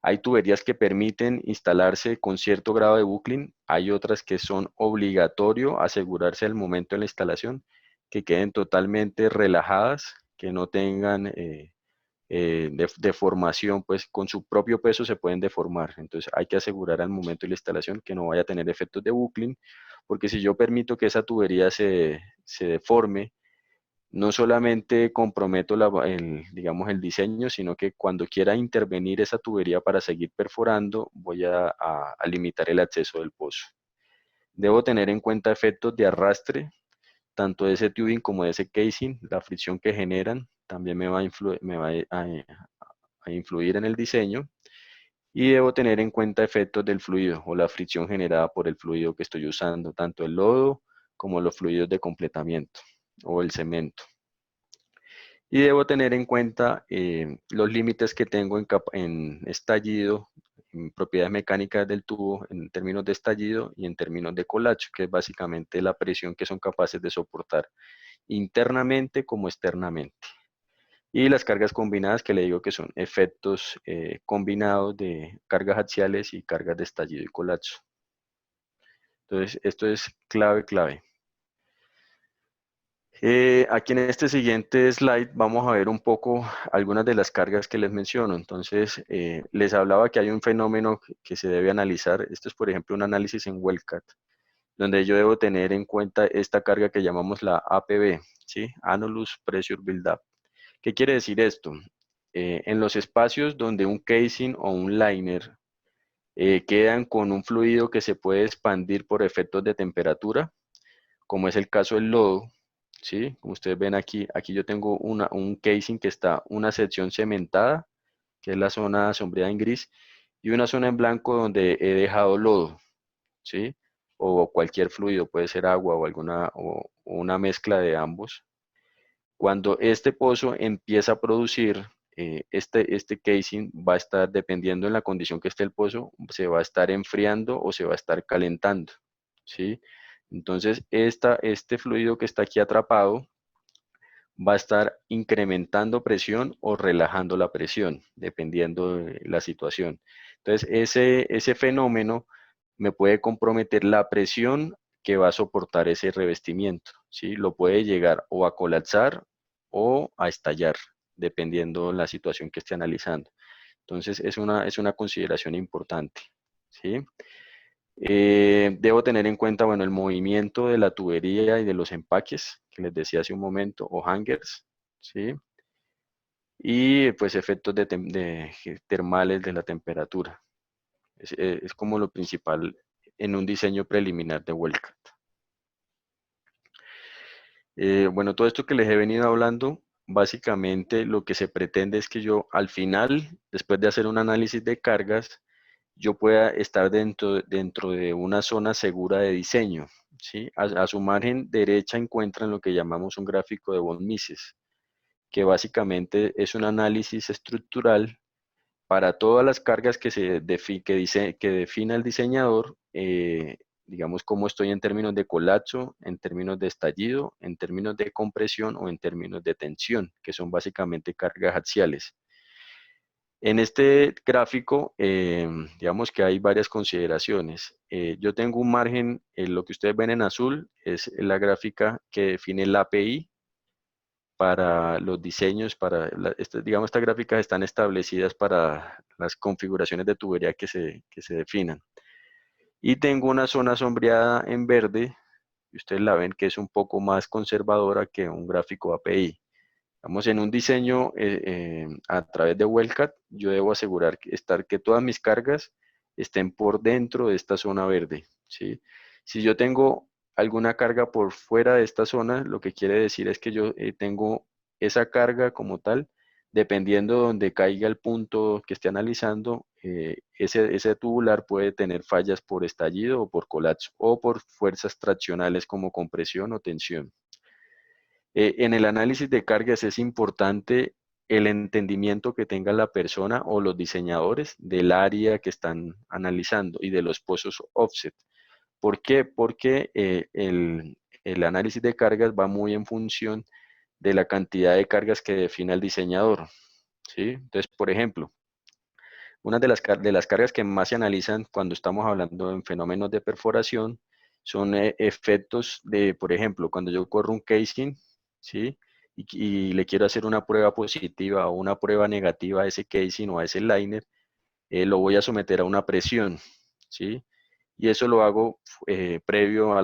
Hay tuberías que permiten instalarse con cierto grado de buckling, hay otras que son obligatorio asegurarse al momento de la instalación, que queden totalmente relajadas, que no tengan deformación, pues con su propio peso se pueden deformar. Entonces hay que asegurar al momento de la instalación que no vaya a tener efectos de buckling, porque si yo permito que esa tubería se deforme, no solamente comprometo digamos, el diseño, sino que cuando quiera intervenir esa tubería para seguir perforando, voy a limitar el acceso del pozo. Debo tener en cuenta efectos de arrastre, tanto de ese tubing como de ese casing, la fricción que generan también me va a influir en el diseño. Y debo tener en cuenta efectos del fluido o la fricción generada por el fluido que estoy usando, tanto el lodo como los fluidos de completamiento o el cemento. Y debo tener en cuenta los límites que tengo en estallido, en propiedades mecánicas del tubo, en términos de estallido y en términos de colapso, que es básicamente la presión que son capaces de soportar internamente como externamente. Y las cargas combinadas, que le digo que son efectos combinados de cargas axiales y cargas de estallido y colapso. Entonces, esto es clave, clave. Aquí en este siguiente slide vamos a ver un poco algunas de las cargas que les menciono. Entonces, les hablaba que hay un fenómeno que se debe analizar. Esto es, por ejemplo, un análisis en WellCat, donde yo debo tener en cuenta esta carga que llamamos la APB, ¿sí? Annulus Pressure Build-Up. ¿Qué quiere decir esto? En los espacios donde un casing o un liner quedan con un fluido que se puede expandir por efectos de temperatura, como es el caso del lodo, ¿sí? Como ustedes ven aquí, aquí yo tengo un casing que está una sección cementada, que es la zona sombreada en gris, y una zona en blanco donde he dejado lodo, ¿sí? O cualquier fluido, puede ser agua o o una mezcla de ambos. Cuando este pozo empieza a producir, este casing va a estar, dependiendo en la condición que esté el pozo, se va a estar enfriando o se va a estar calentando, ¿sí? Entonces, este fluido que está aquí atrapado va a estar incrementando presión o relajando la presión, dependiendo de la situación. Entonces, ese fenómeno me puede comprometer la presión que va a soportar ese revestimiento, ¿sí? Lo puede llegar o a colapsar o a estallar, dependiendo de la situación que esté analizando. Entonces, es una consideración importante, ¿sí? Debo tener en cuenta, bueno, el movimiento de la tubería y de los empaques, que les decía hace un momento, o hangers, ¿sí? Y pues efectos termales de la temperatura. Es como lo principal en un diseño preliminar de WellCat. Bueno, todo esto que les he venido hablando, básicamente lo que se pretende es que yo al final, después de hacer un análisis de cargas, yo pueda estar dentro de una zona segura de diseño, ¿sí? A su margen derecha encuentran lo que llamamos un gráfico de von Mises, que básicamente es un análisis estructural para todas las cargas que defina el diseñador, digamos cómo estoy en términos de colapso, en términos de estallido, en términos de compresión o en términos de tensión, que son básicamente cargas axiales. En este gráfico, digamos que hay varias consideraciones. Yo tengo un margen, lo que ustedes ven en azul es la gráfica que define el API para los diseños, digamos, estas gráficas están establecidas para las configuraciones de tubería que se definan. Y tengo una zona sombreada en verde, y ustedes la ven que es un poco más conservadora que un gráfico API. Vamos, en un diseño a través de WellCat, yo debo asegurar que todas mis cargas estén por dentro de esta zona verde, ¿sí? Si yo tengo alguna carga por fuera de esta zona, lo que quiere decir es que yo tengo esa carga como tal, dependiendo de donde caiga el punto que esté analizando, ese tubular puede tener fallas por estallido o por colapso, o por fuerzas traccionales como compresión o tensión. En el análisis de cargas es importante el entendimiento que tenga la persona o los diseñadores del área que están analizando y de los pozos offset. ¿Por qué? Porque el análisis de cargas va muy en función de la cantidad de cargas que define el diseñador, ¿sí? Entonces, por ejemplo, una de las cargas que más se analizan cuando estamos hablando en fenómenos de perforación son efectos de, por ejemplo, cuando yo corro un casing, ¿sí? Y le quiero hacer una prueba positiva o una prueba negativa a ese casing o a ese liner, lo voy a someter a una presión, ¿sí? Y eso lo hago previo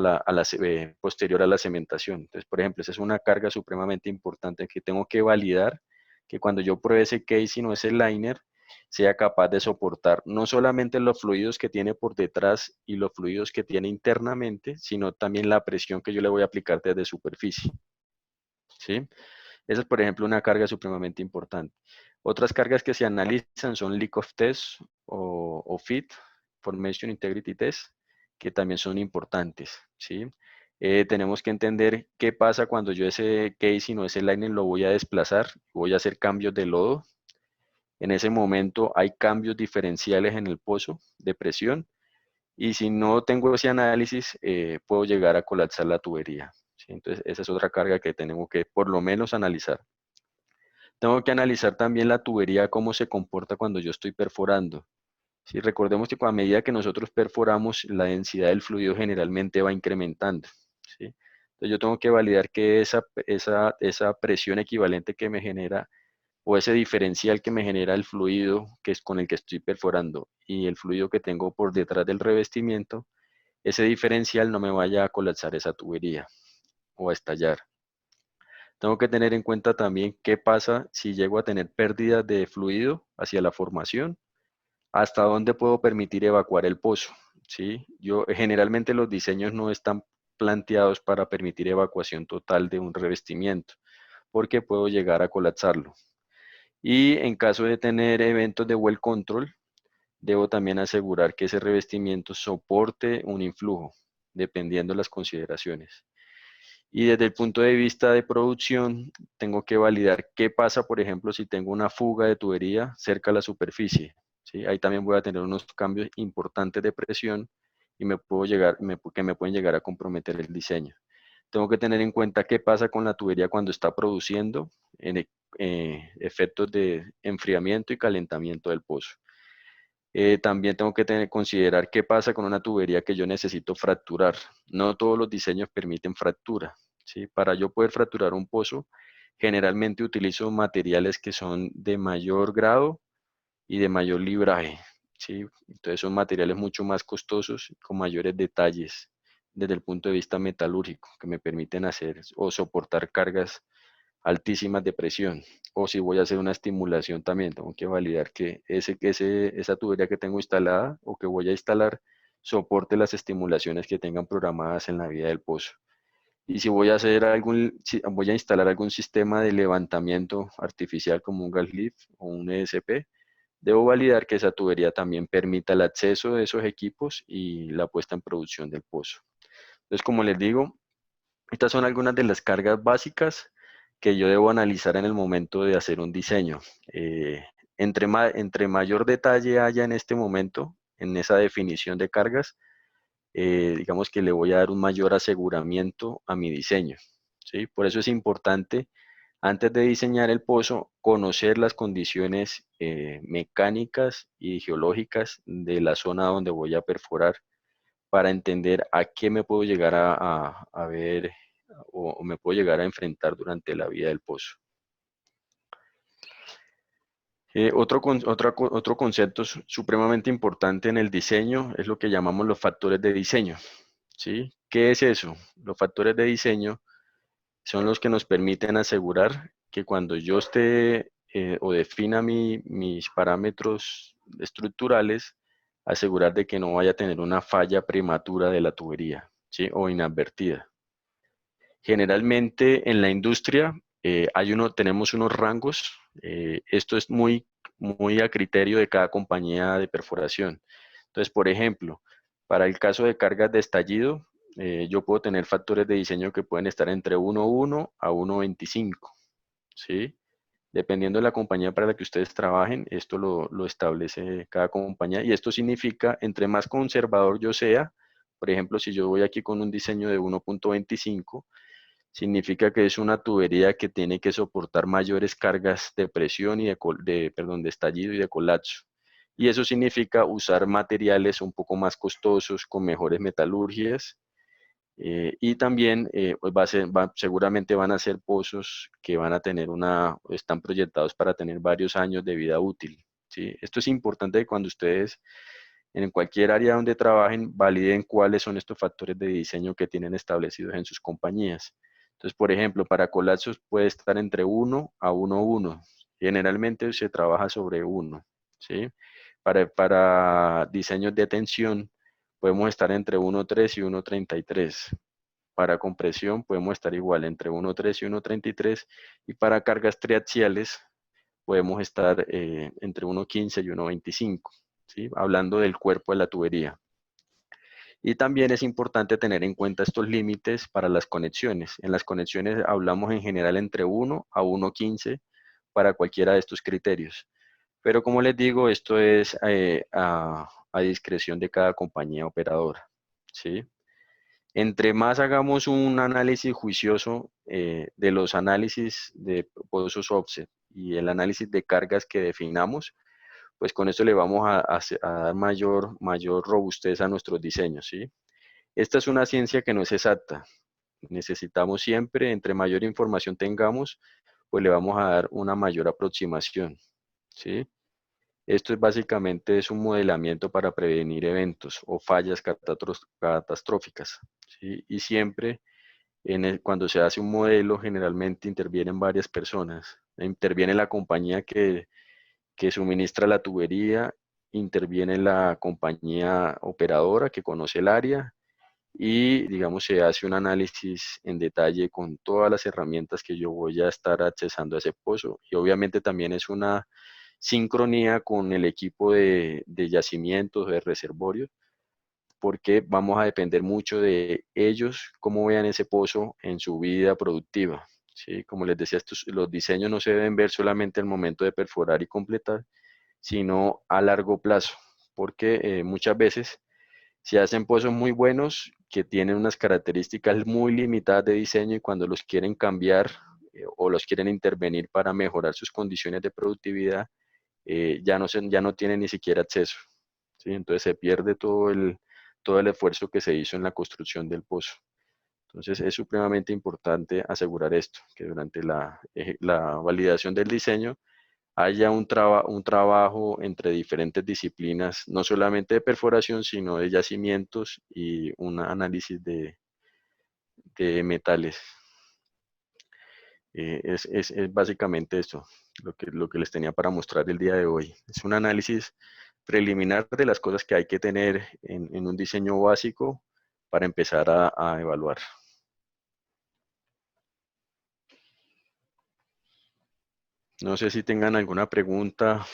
posterior a la cementación. Entonces, por ejemplo, esa es una carga supremamente importante que tengo que validar, que cuando yo pruebe ese casing o ese liner, sea capaz de soportar no solamente los fluidos que tiene por detrás y los fluidos que tiene internamente, sino también la presión que yo le voy a aplicar desde superficie, ¿sí? Esa es, por ejemplo, una carga supremamente importante. Otras cargas que se analizan son leak of test o FIT, Formation Integrity Test, que también son importantes, ¿sí? Tenemos que entender qué pasa cuando yo ese casing o ese liner lo voy a desplazar, voy a hacer cambios de lodo. En ese momento hay cambios diferenciales en el pozo de presión y si no tengo ese análisis, puedo llegar a colapsar la tubería, ¿sí? Entonces, esa es otra carga que tenemos que por lo menos analizar. Tengo que analizar también la tubería, cómo se comporta cuando yo estoy perforando. Si recordemos que a medida que nosotros perforamos, la densidad del fluido generalmente va incrementando, ¿sí? Entonces yo tengo que validar que esa presión equivalente que me genera, o ese diferencial que me genera el fluido que es con el que estoy perforando y el fluido que tengo por detrás del revestimiento, ese diferencial no me vaya a colapsar esa tubería o a estallar. Tengo que tener en cuenta también qué pasa si llego a tener pérdidas de fluido hacia la formación, hasta dónde puedo permitir evacuar el pozo, ¿sí? Generalmente los diseños no están planteados para permitir evacuación total de un revestimiento, porque puedo llegar a colapsarlo. Y en caso de tener eventos de well control, debo también asegurar que ese revestimiento soporte un influjo, dependiendo de las consideraciones. Y desde el punto de vista de producción, tengo que validar qué pasa, por ejemplo, si tengo una fuga de tubería cerca a la superficie, ¿sí? Ahí también voy a tener unos cambios importantes de presión y que me pueden llegar a comprometer el diseño. Tengo que tener en cuenta qué pasa con la tubería cuando está produciendo efectos de enfriamiento y calentamiento del pozo. También tengo que considerar qué pasa con una tubería que yo necesito fracturar. No todos los diseños permiten fractura, ¿sí? Para yo poder fracturar un pozo, generalmente utilizo materiales que son de mayor grado y de mayor libraje, ¿sí? Entonces son materiales mucho más costosos, con mayores detalles desde el punto de vista metalúrgico, que me permiten hacer o soportar cargas altísimas de presión. O si voy a hacer una estimulación también, tengo que validar que esa tubería que tengo instalada o que voy a instalar soporte las estimulaciones que tengan programadas en la vida del pozo. Y si voy a si voy a instalar algún sistema de levantamiento artificial como un gas lift o un ESP, debo validar que esa tubería también permita el acceso de esos equipos y la puesta en producción del pozo. Entonces, como les digo, estas son algunas de las cargas básicas que yo debo analizar en el momento de hacer un diseño. Entre mayor detalle haya en este momento, en esa definición de cargas, digamos que le voy a dar un mayor aseguramiento a mi diseño, ¿sí? Por eso es importante, antes de diseñar el pozo, conocer las condiciones mecánicas y geológicas de la zona donde voy a perforar para entender a qué me puedo llegar a ver o me puedo llegar a enfrentar durante la vida del pozo. Otro concepto supremamente importante en el diseño es lo que llamamos los factores de diseño, ¿sí? ¿Qué es eso? Los factores de diseño son los que nos permiten asegurar que cuando yo esté o defina mis parámetros estructurales, asegurar de que no vaya a tener una falla prematura de la tubería, ¿sí? O inadvertida. Generalmente en la industria tenemos unos rangos. Esto es muy a criterio de cada compañía de perforación. Entonces, por ejemplo, para el caso de cargas de estallido, yo puedo tener factores de diseño que pueden estar entre 1.1 a 1.25, ¿sí? Dependiendo de la compañía para la que ustedes trabajen, esto lo establece cada compañía, y esto significa, entre más conservador yo sea, por ejemplo, si yo voy aquí con un diseño de 1.25, significa que es una tubería que tiene que soportar mayores cargas de presión y de estallido y de colapso. Y eso significa usar materiales un poco más costosos, con mejores metalurgias, y también pues seguramente van a ser pozos que van a tener están proyectados para tener varios años de vida útil, ¿sí? Esto es importante que cuando ustedes en cualquier área donde trabajen validen cuáles son estos factores de diseño que tienen establecidos en sus compañías. Entonces, por ejemplo, para colapsos puede estar entre 1 a 1.1. Generalmente se trabaja sobre 1, ¿sí? Para diseños de tensión podemos estar entre 1.3 y 1.33. Para compresión podemos estar igual entre 1.3 y 1.33. Y para cargas triaxiales podemos estar entre 1.15 y 1.25, ¿sí? Hablando del cuerpo de la tubería. Y también es importante tener en cuenta estos límites para las conexiones. En las conexiones hablamos en general entre 1 a 1.15 para cualquiera de estos criterios. Pero como les digo, esto es a discreción de cada compañía operadora, ¿sí? Entre más hagamos un análisis juicioso de los análisis de pozos offset y el análisis de cargas que definamos, pues con esto le vamos a dar mayor robustez a nuestros diseños, ¿sí? Esta es una ciencia que no es exacta. Necesitamos siempre, entre mayor información tengamos, pues le vamos a dar una mayor aproximación, ¿sí? Esto es básicamente un modelamiento para prevenir eventos o fallas catastróficas, ¿sí? Y siempre cuando se hace un modelo, generalmente intervienen varias personas. Interviene la compañía que suministra la tubería, interviene la compañía operadora que conoce el área, y, digamos, se hace un análisis en detalle con todas las herramientas que yo voy a estar accesando a ese pozo. Y obviamente también es una sincronía con el equipo de yacimientos, de reservorios, porque vamos a depender mucho de ellos, cómo vean ese pozo en su vida productiva. ¿Sí? Como les decía, los diseños no se deben ver solamente al momento de perforar y completar, sino a largo plazo, porque muchas veces se hacen pozos muy buenos que tienen unas características muy limitadas de diseño y cuando los quieren cambiar o los quieren intervenir para mejorar sus condiciones de productividad, ya no tienen ni siquiera acceso. ¿Sí? Entonces se pierde todo el esfuerzo que se hizo en la construcción del pozo. Entonces es supremamente importante asegurar esto, que durante la validación del diseño haya un trabajo entre diferentes disciplinas, no solamente de perforación, sino de yacimientos y un análisis de metales. Es básicamente esto, lo que les tenía para mostrar el día de hoy. Es un análisis preliminar de las cosas que hay que tener en un diseño básico para empezar a evaluar. No sé si tengan alguna pregunta.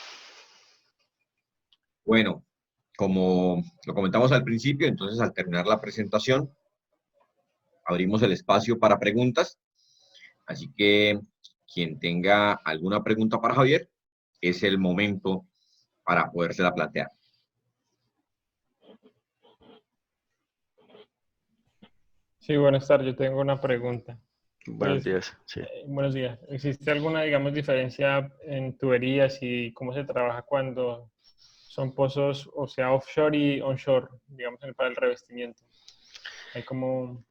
Bueno, como lo comentamos al principio, entonces al terminar la presentación, abrimos el espacio para preguntas. Así que quien tenga alguna pregunta para Javier, es el momento para podérsela plantear. Sí, buenas tardes. Yo tengo una pregunta. Buenos Pues, días. Sí. buenos días. ¿Existe alguna, digamos, diferencia en tuberías y cómo se trabaja cuando son pozos, o sea, offshore y onshore, digamos, para el revestimiento? ¿Hay cómo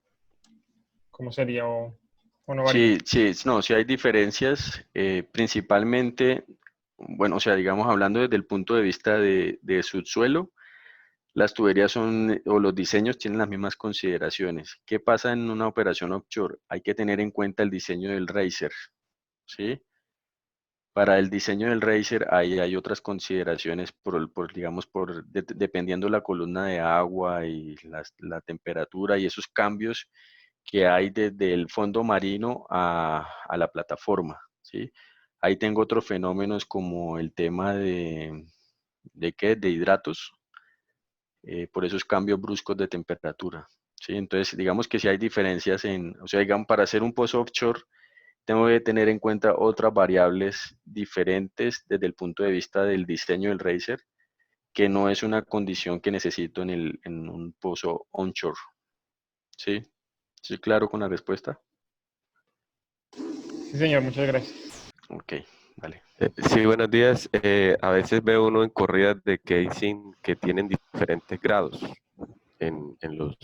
sería o no varía? Sí, sí, no, sí hay diferencias, principalmente, bueno, o sea, digamos, hablando desde el punto de vista de subsuelo, las tuberías son, o los diseños tienen las mismas consideraciones. ¿Qué pasa en una operación offshore? Hay que tener en cuenta el diseño del riser, ¿sí? Para el diseño del riser ahí hay otras consideraciones digamos, dependiendo la columna de agua y la temperatura y esos cambios que hay desde el fondo marino a la plataforma, ¿sí? Ahí tengo otros fenómenos como el tema de hidratos, por esos cambios bruscos de temperatura, ¿sí? Entonces, digamos que si hay diferencias o sea, digamos, para hacer un pozo offshore, tengo que tener en cuenta otras variables diferentes desde el punto de vista del diseño del racer, que no es una condición que necesito en un pozo onshore, ¿sí? ¿Sí claro con la respuesta? Sí, señor, muchas gracias. Ok, vale. Sí, buenos días. A veces ve uno en corridas de casing que tienen diferentes grados. En los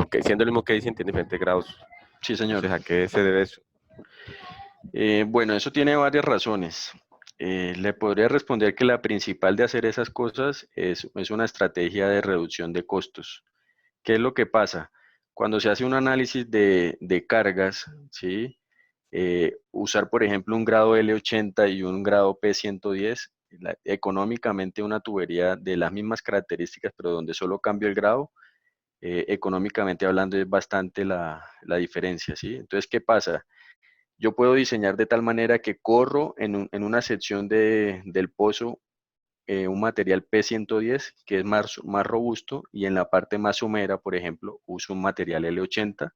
que, siendo el mismo casing, tiene diferentes grados. Sí, señor. Entonces, ¿a qué se debe eso? Bueno, eso tiene varias razones. Le podría responder que la principal de hacer esas cosas es una estrategia de reducción de costos. ¿Qué es lo que pasa? Cuando se hace un análisis de cargas, ¿sí? Usar, por ejemplo, un grado L80 y un grado P110, económicamente una tubería de las mismas características, pero donde solo cambio el grado, económicamente hablando es bastante la diferencia, ¿sí? Entonces, ¿qué pasa? Yo puedo diseñar de tal manera que corro en una sección del pozo un material P110 que es más robusto y en la parte más somera, por ejemplo, uso un material L80,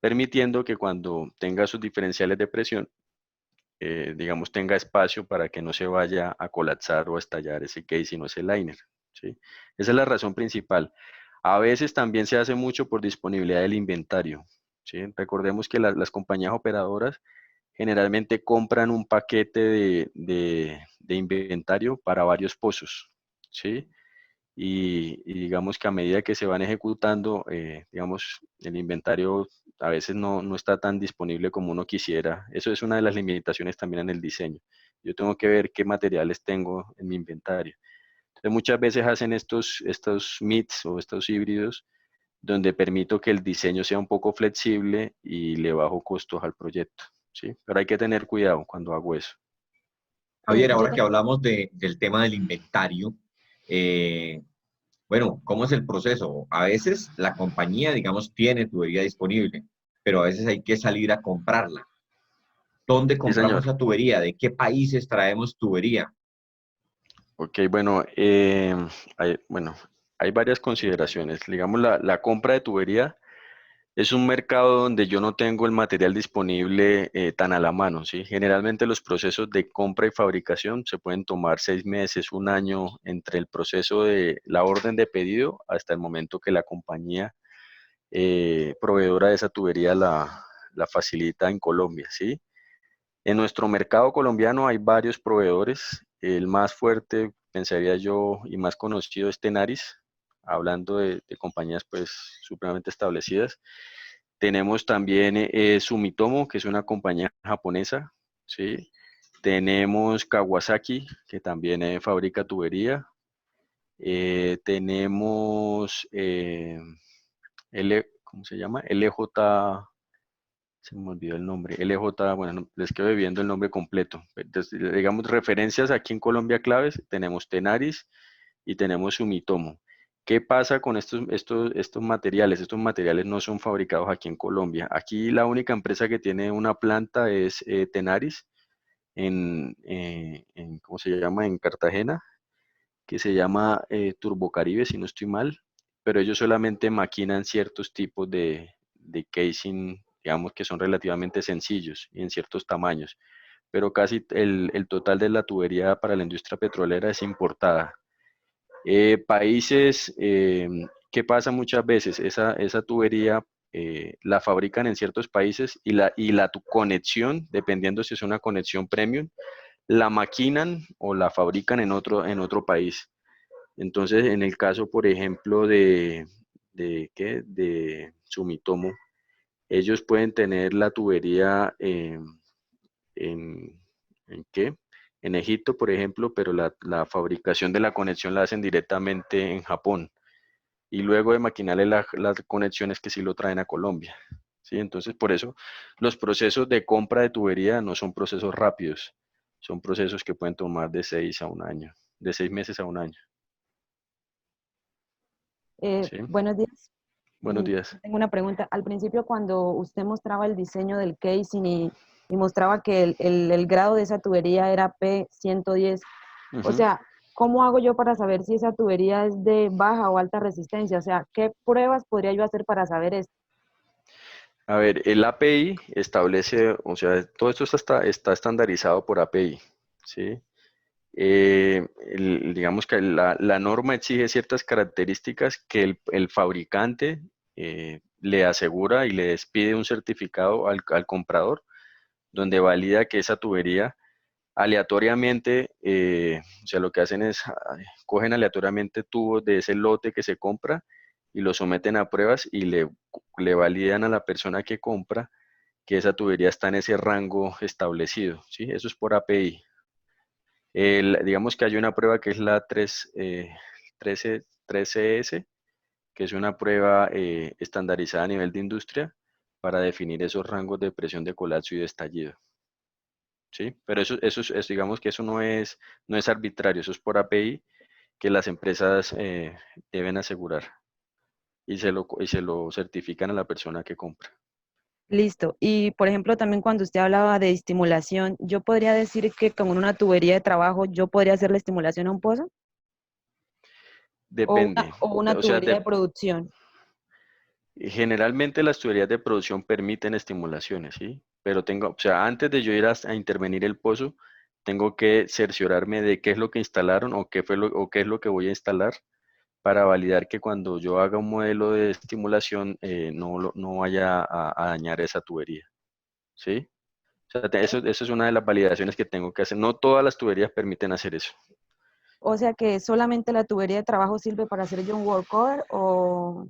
permitiendo que cuando tenga sus diferenciales de presión, digamos, tenga espacio para que no se vaya a colapsar o a estallar ese casing o ese liner, ¿sí? Esa es la razón principal. A veces también se hace mucho por disponibilidad del inventario, ¿sí? Recordemos que las compañías operadoras generalmente compran un paquete de inventario para varios pozos, ¿sí? Y digamos que a medida que se van ejecutando, digamos, el inventario a veces no está tan disponible como uno quisiera. Eso es una de las limitaciones también en el diseño. Yo tengo que ver qué materiales tengo en mi inventario. Entonces, muchas veces hacen estos MIDs o estos híbridos donde permito que el diseño sea un poco flexible y le bajo costos al proyecto, ¿sí? Pero hay que tener cuidado cuando hago eso. Javier, ahora que hablamos del tema del inventario, eh, Bueno, ¿cómo es el proceso? A veces la compañía, digamos, tiene tubería disponible, pero a veces hay que salir a comprarla. ¿Dónde Sí, compramos señor. esa tubería? ¿De qué países traemos tubería? Ok, bueno, bueno, hay varias consideraciones. Digamos, la compra de tubería es un mercado donde yo no tengo el material disponible tan a la mano, ¿sí? Generalmente los procesos de compra y fabricación se pueden tomar 6 meses, un año entre el proceso de la orden de pedido hasta el momento que la compañía proveedora de esa tubería la facilita en Colombia, ¿sí? En nuestro mercado colombiano hay varios proveedores. El más fuerte, pensaría yo, y más conocido es Tenaris, hablando de compañías pues supremamente establecidas. Tenemos también Sumitomo, que es una compañía japonesa, ¿sí? Tenemos Kawasaki, que también fabrica tubería. Tenemos ¿cómo se llama? LJ, se me olvidó el nombre. LJ, bueno, les quedo viendo el nombre completo. Entonces, digamos, referencias aquí en Colombia claves, tenemos Tenaris y tenemos Sumitomo. ¿Qué pasa con estos materiales? Estos materiales no son fabricados aquí en Colombia. Aquí la única empresa que tiene una planta es Tenaris ¿cómo se llama? En Cartagena, que se llama Turbocaribe, si no estoy mal, pero ellos solamente maquinan ciertos tipos de casing, digamos que son relativamente sencillos y en ciertos tamaños, pero casi el total de la tubería para la industria petrolera es importada. Países, ¿qué pasa muchas veces? Esa tubería la fabrican en ciertos países y conexión, dependiendo si es una conexión premium, la maquinan o la fabrican en otro país. Entonces, en el caso, por ejemplo, de Sumitomo, ellos pueden tener la tubería en, ¿en qué? En Egipto, por ejemplo, pero la fabricación de la conexión la hacen directamente en Japón. Y luego de maquinarle las conexiones que sí lo traen a Colombia. ¿Sí? Entonces, por eso los procesos de compra de tubería no son procesos rápidos, son procesos que pueden tomar de 6 a 1 año, de 6 meses a 1 año. ¿Sí? Buenos días. Buenos días. Tengo una pregunta. Al principio, cuando usted mostraba el diseño del casing y mostraba que el grado de esa tubería era P110, o Ujú. sea, ¿cómo hago yo para saber si esa tubería es de baja o alta resistencia? O sea, ¿qué pruebas podría yo hacer para saber esto? A ver, el API establece, o sea, todo esto está estandarizado por API, ¿sí? Digamos que la norma exige ciertas características que el fabricante le asegura y le despide un certificado al comprador, donde valida que esa tubería aleatoriamente, o sea, lo que hacen es, cogen aleatoriamente tubos de ese lote que se compra y lo someten a pruebas y le validan a la persona que compra que esa tubería está en ese rango establecido, ¿sí? Eso es por API. Digamos que hay una prueba que es la 3CS, que es una prueba estandarizada a nivel de industria para definir esos rangos de presión de colapso y de estallido. ¿Sí? Pero digamos que eso no es arbitrario, eso es por API que las empresas deben asegurar y se lo certifican a la persona que compra. Listo. Y, por ejemplo, también cuando usted hablaba de estimulación, ¿yo podría decir que con una tubería de trabajo yo podría hacer la estimulación a un pozo? Depende. O una O sea, tubería de producción? generalmente las tuberías de producción permiten estimulaciones, ¿sí? Pero o sea, antes de yo ir a intervenir el pozo, tengo que cerciorarme de qué es lo que instalaron o qué es lo que voy a instalar para validar que cuando yo haga un modelo de estimulación no vaya a dañar esa tubería, ¿sí? O sea, eso es una de las validaciones que tengo que hacer. No todas las tuberías permiten hacer eso. O sea que solamente la tubería de trabajo sirve para hacer yo un work order o...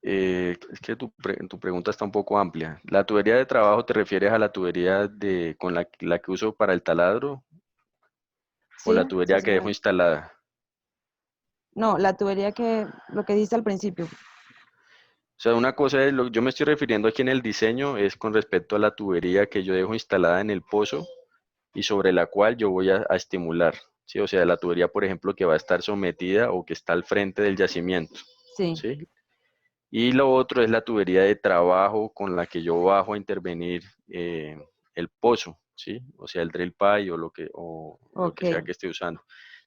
Es que tu pregunta está un poco amplia. ¿La tubería de trabajo te refieres a la tubería con la que uso para el taladro o Sí, la sí, tubería que dejo señor. instalada? No, la tubería lo que dice al principio. O sea, una cosa es, yo me estoy refiriendo aquí en el diseño, es con respecto a la tubería que yo dejo instalada en el pozo y sobre la cual yo voy a estimular. ¿sí? O sea, la tubería, por ejemplo, que va a estar sometida o que está al frente del yacimiento, Sí, ¿sí? Y lo otro es la tubería de trabajo con la que yo bajo a intervenir el pozo, ¿sí? O sea, el drill pipe o lo ok, que sea que esté usando.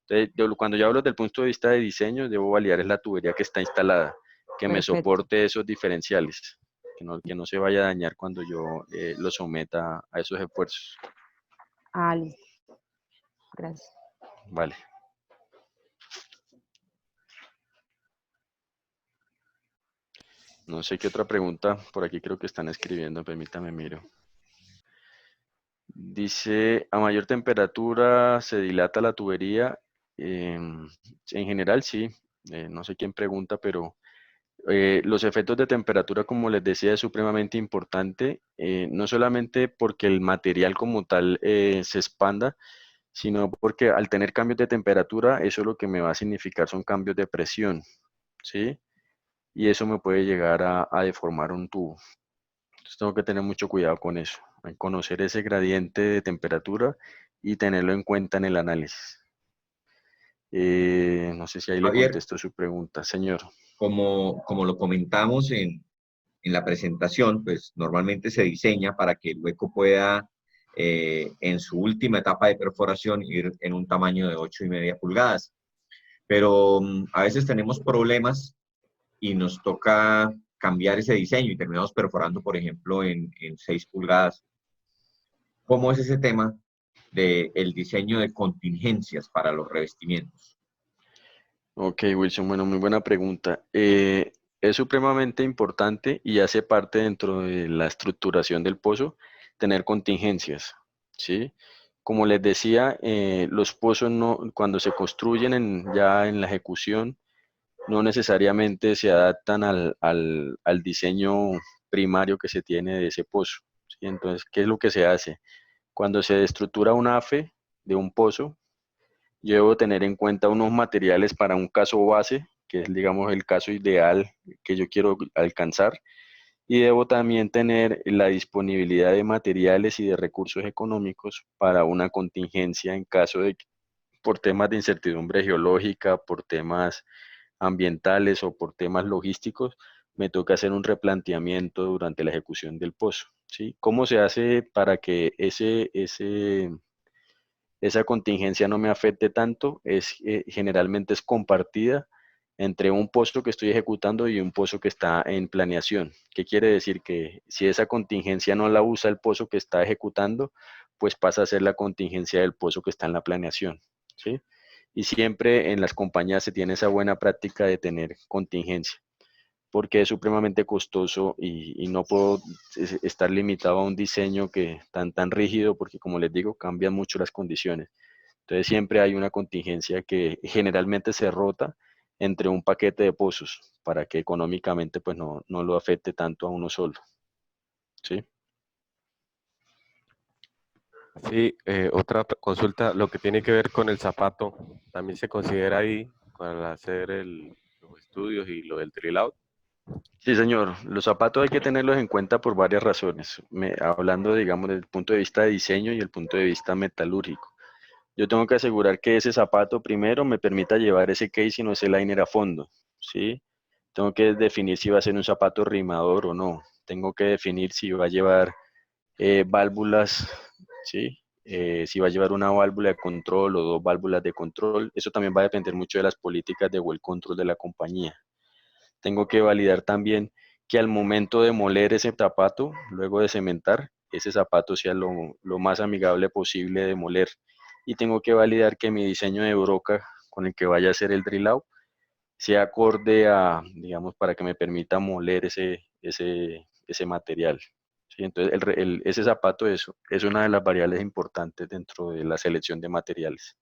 Entonces, cuando yo hablo del punto de vista de diseño, debo validar es la tubería que está instalada, que me perfecto. soporte esos diferenciales, que no se vaya a dañar cuando yo lo someta a esos esfuerzos. Ah, listo. Gracias. Vale. No sé qué otra pregunta por aquí creo que están escribiendo, permítame miro. Dice, a mayor temperatura se dilata la tubería. En general sí, no sé quién pregunta, pero los efectos de temperatura, como les decía, es supremamente importante, no solamente porque el material como tal se expanda, sino porque al tener cambios de temperatura, eso lo que me va a significar son cambios de presión, ¿sí? Y eso me puede llegar a deformar un tubo. Entonces tengo que tener mucho cuidado con eso, en conocer ese gradiente de temperatura y tenerlo en cuenta en el análisis. No sé si ahí le Javier, contesto su pregunta, señor. como lo comentamos en la presentación, pues normalmente se diseña para que el hueco pueda, en su última etapa de perforación, ir en un tamaño de 8,5 pulgadas. Pero a veces tenemos problemas y nos toca cambiar ese diseño y terminamos perforando, por ejemplo, en 6 pulgadas. ¿Cómo es ese tema del diseño de contingencias para los revestimientos? Ok, Wilson, bueno, muy buena pregunta. Es supremamente importante y hace parte dentro de la estructuración del pozo tener contingencias, ¿sí? Como les decía, los pozos no, cuando se construyen ya en la ejecución, no necesariamente se adaptan al diseño primario que se tiene de ese pozo, ¿sí? Entonces, ¿qué es lo que se hace? Cuando se estructura un AFE de un pozo, yo debo tener en cuenta unos materiales para un caso base, que es, digamos, el caso ideal que yo quiero alcanzar, y debo también tener la disponibilidad de materiales y de recursos económicos para una contingencia en caso de que por temas de incertidumbre geológica, por temas ambientales o por temas logísticos, me toca hacer un replanteamiento durante la ejecución del pozo, ¿sí? ¿Cómo se hace para que esa contingencia no me afecte tanto? Generalmente es compartida entre un pozo que estoy ejecutando y un pozo que está en planeación. ¿Qué quiere decir? Que si esa contingencia no la usa el pozo que está ejecutando, pues pasa a ser la contingencia del pozo que está en la planeación, ¿sí? Y siempre en las compañías se tiene esa buena práctica de tener contingencia, porque es supremamente costoso y no puedo estar limitado a un diseño que tan rígido, porque como les digo, cambian mucho las condiciones. Entonces siempre hay una contingencia que generalmente se rota entre un paquete de pozos para que económicamente pues no lo afecte tanto a uno solo, ¿sí? Sí, otra consulta, lo que tiene que ver con el zapato, también se considera ahí para hacer los estudios y lo del drill out. Sí, señor. Los zapatos hay que tenerlos en cuenta por varias razones. Hablando, digamos, desde el punto de vista de diseño y el punto de vista metalúrgico. Yo tengo que asegurar que ese zapato primero me permita llevar ese casing o ese liner a fondo, ¿sí? Tengo que definir si va a ser un zapato rimador o no. Tengo que definir si va a llevar válvulas, ¿sí? Si va a llevar una válvula de control o dos válvulas de control. Eso también va a depender mucho de las políticas de well control de la compañía. Tengo que validar también que al momento de moler ese zapato, luego de cementar, ese zapato sea lo más amigable posible de moler. Y tengo que validar que mi diseño de broca con el que vaya a hacer el drill out sea acorde a, digamos, para que me permita moler ese material. ¿Sí? Entonces, ese zapato es una de las variables importantes dentro de la selección de materiales.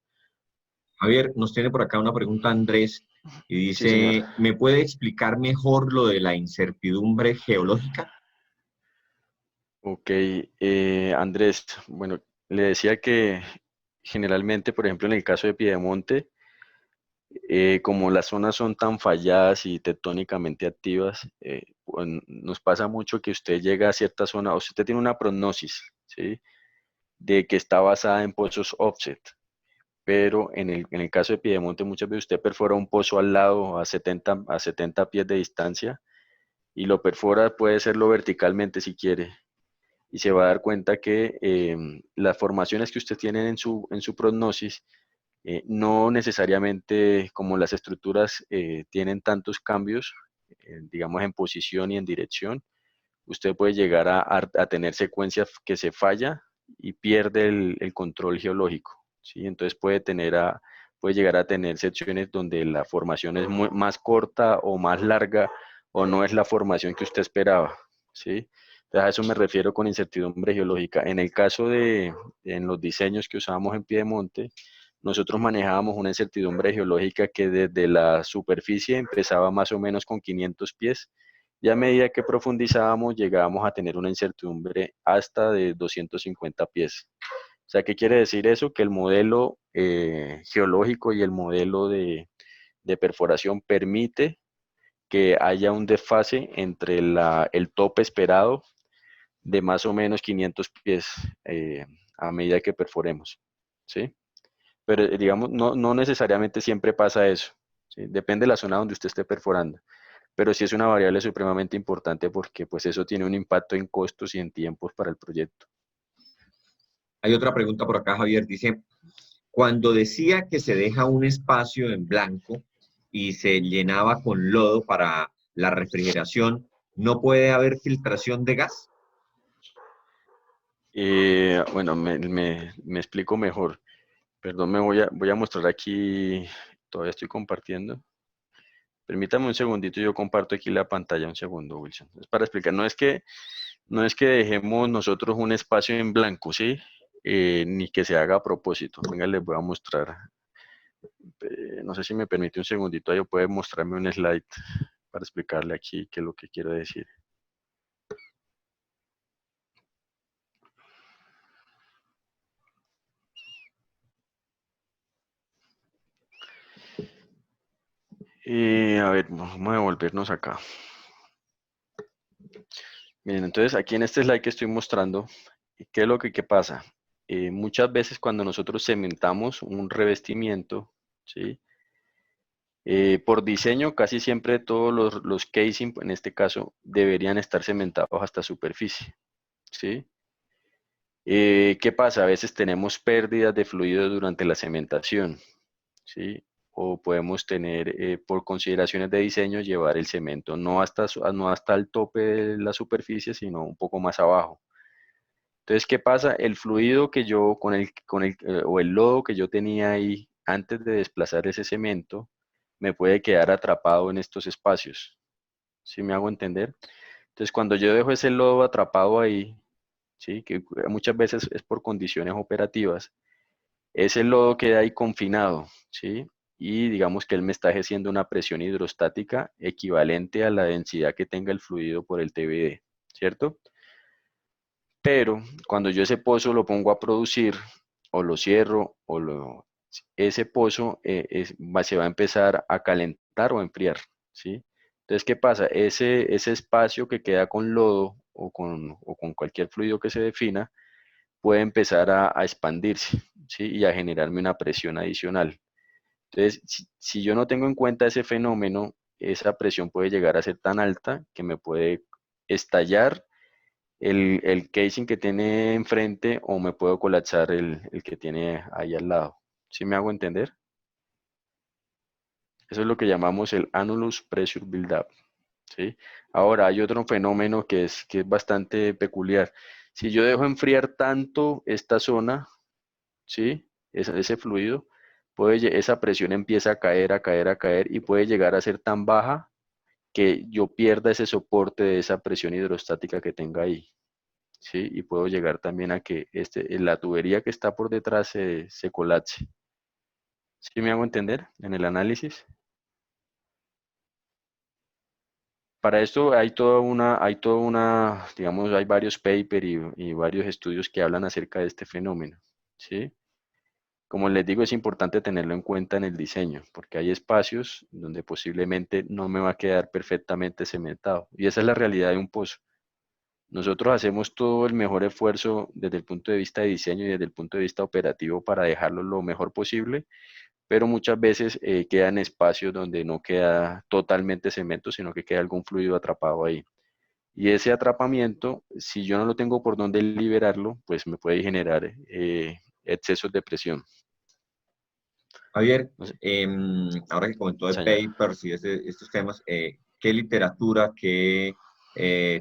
Javier, nos tiene por acá una pregunta Andrés y Sí, señor. dice, ¿me puede explicar mejor lo de la incertidumbre geológica? Ok, Andrés, bueno, le decía que generalmente, por ejemplo, en el caso de Piedemonte, como las zonas son tan falladas y tectónicamente activas, pues, nos pasa mucho que usted llega a cierta zona, o si usted tiene una prognosis, ¿sí? De que está basada en pozos offset, pero en el caso de Piedemonte muchas veces usted perfora un pozo al lado a 70 pies de distancia y lo perfora, puede hacerlo verticalmente si quiere, y se va a dar cuenta que las formaciones que usted tiene en su prognosis no necesariamente, como las estructuras tienen tantos cambios, digamos en posición y en dirección, usted puede llegar a tener secuencias que se falla y pierde el control geológico, ¿sí? Entonces puede llegar a tener secciones donde la formación es más corta o más larga o no es la formación que usted esperaba, ¿sí? Entonces a eso me refiero con incertidumbre geológica. En el caso en los diseños que usábamos en Piedemonte, nosotros manejábamos una incertidumbre geológica que desde la superficie empezaba más o menos con 500 pies, y a medida que profundizábamos llegábamos a tener una incertidumbre hasta de 250 pies. O sea, ¿qué quiere decir eso? Que el modelo geológico y el modelo de perforación permite que haya un desfase entre el tope esperado de más o menos 500 pies a medida que perforemos, ¿sí? Pero digamos, no necesariamente siempre pasa eso, ¿sí? Depende de la zona donde usted esté perforando, pero sí es una variable supremamente importante porque pues eso tiene un impacto en costos y en tiempos para el proyecto. Hay otra pregunta por acá, Javier. Dice, cuando decía que se deja un espacio en blanco y se llenaba con lodo para la refrigeración, ¿no puede haber filtración de gas? Bueno, me explico mejor. Perdón, voy a mostrar aquí, todavía estoy compartiendo. Permítame un segundito, yo comparto aquí la pantalla, un segundo, Wilson. Es para explicar, no es que dejemos nosotros un espacio en blanco, ¿sí? Ni que se haga a propósito. Venga, les voy a mostrar. No sé si me permite un segundito, ahí puede mostrarme un slide para explicarle aquí qué es lo que quiero decir. A ver, vamos a devolvernos acá. Miren, entonces aquí en este slide que estoy mostrando, ¿qué es lo que pasa? Muchas veces cuando nosotros cementamos un revestimiento, ¿sí? Por diseño, casi siempre todos los casing, en este caso, deberían estar cementados hasta superficie, ¿sí? ¿Qué pasa? A veces tenemos pérdidas de fluido durante la cementación, ¿sí? O podemos tener, por consideraciones de diseño, llevar el cemento no hasta el tope de la superficie, sino un poco más abajo. Entonces, ¿qué pasa? El fluido que yo, o el lodo que yo tenía ahí antes de desplazar ese cemento, me puede quedar atrapado en estos espacios. ¿Sí me hago entender? Entonces, cuando yo dejo ese lodo atrapado ahí, ¿sí? Que muchas veces es por condiciones operativas, ese lodo queda ahí confinado, ¿sí? Y digamos que él me está ejerciendo una presión hidrostática equivalente a la densidad que tenga el fluido por el TBD, ¿cierto? Pero cuando yo ese pozo lo pongo a producir, o lo cierro, ese pozo se va a empezar a calentar o a enfriar, ¿sí? Entonces, ¿qué pasa? Ese espacio que queda con lodo o con cualquier fluido que se defina, puede empezar a expandirse, ¿sí? Y a generarme una presión adicional. Entonces, si yo no tengo en cuenta ese fenómeno, esa presión puede llegar a ser tan alta que me puede estallar el casing que tiene enfrente o me puedo colapsar el que tiene ahí al lado. ¿Sí me hago entender? Eso es lo que llamamos el annulus pressure buildup, ¿sí? Ahora, hay otro fenómeno que es bastante peculiar. Si yo dejo enfriar tanto esta zona, ¿sí? Ese fluido, esa presión empieza a caer, a caer, a caer y puede llegar a ser tan baja que yo pierda ese soporte de esa presión hidrostática que tenga ahí, ¿sí? Y puedo llegar también a que la tubería que está por detrás se colapse. ¿Sí me hago entender en el análisis? Para esto digamos, hay varios papers y varios estudios que hablan acerca de este fenómeno, ¿sí? Como les digo, es importante tenerlo en cuenta en el diseño, porque hay espacios donde posiblemente no me va a quedar perfectamente cementado. Y esa es la realidad de un pozo. Nosotros hacemos todo el mejor esfuerzo desde el punto de vista de diseño y desde el punto de vista operativo para dejarlo lo mejor posible, pero muchas veces quedan espacios donde no queda totalmente cemento, sino que queda algún fluido atrapado ahí. Y ese atrapamiento, si yo no lo tengo por dónde liberarlo, pues me puede generar excesos de presión. Javier, No sé, ahora que comentó de señor. papers y estos temas, ¿qué literatura, qué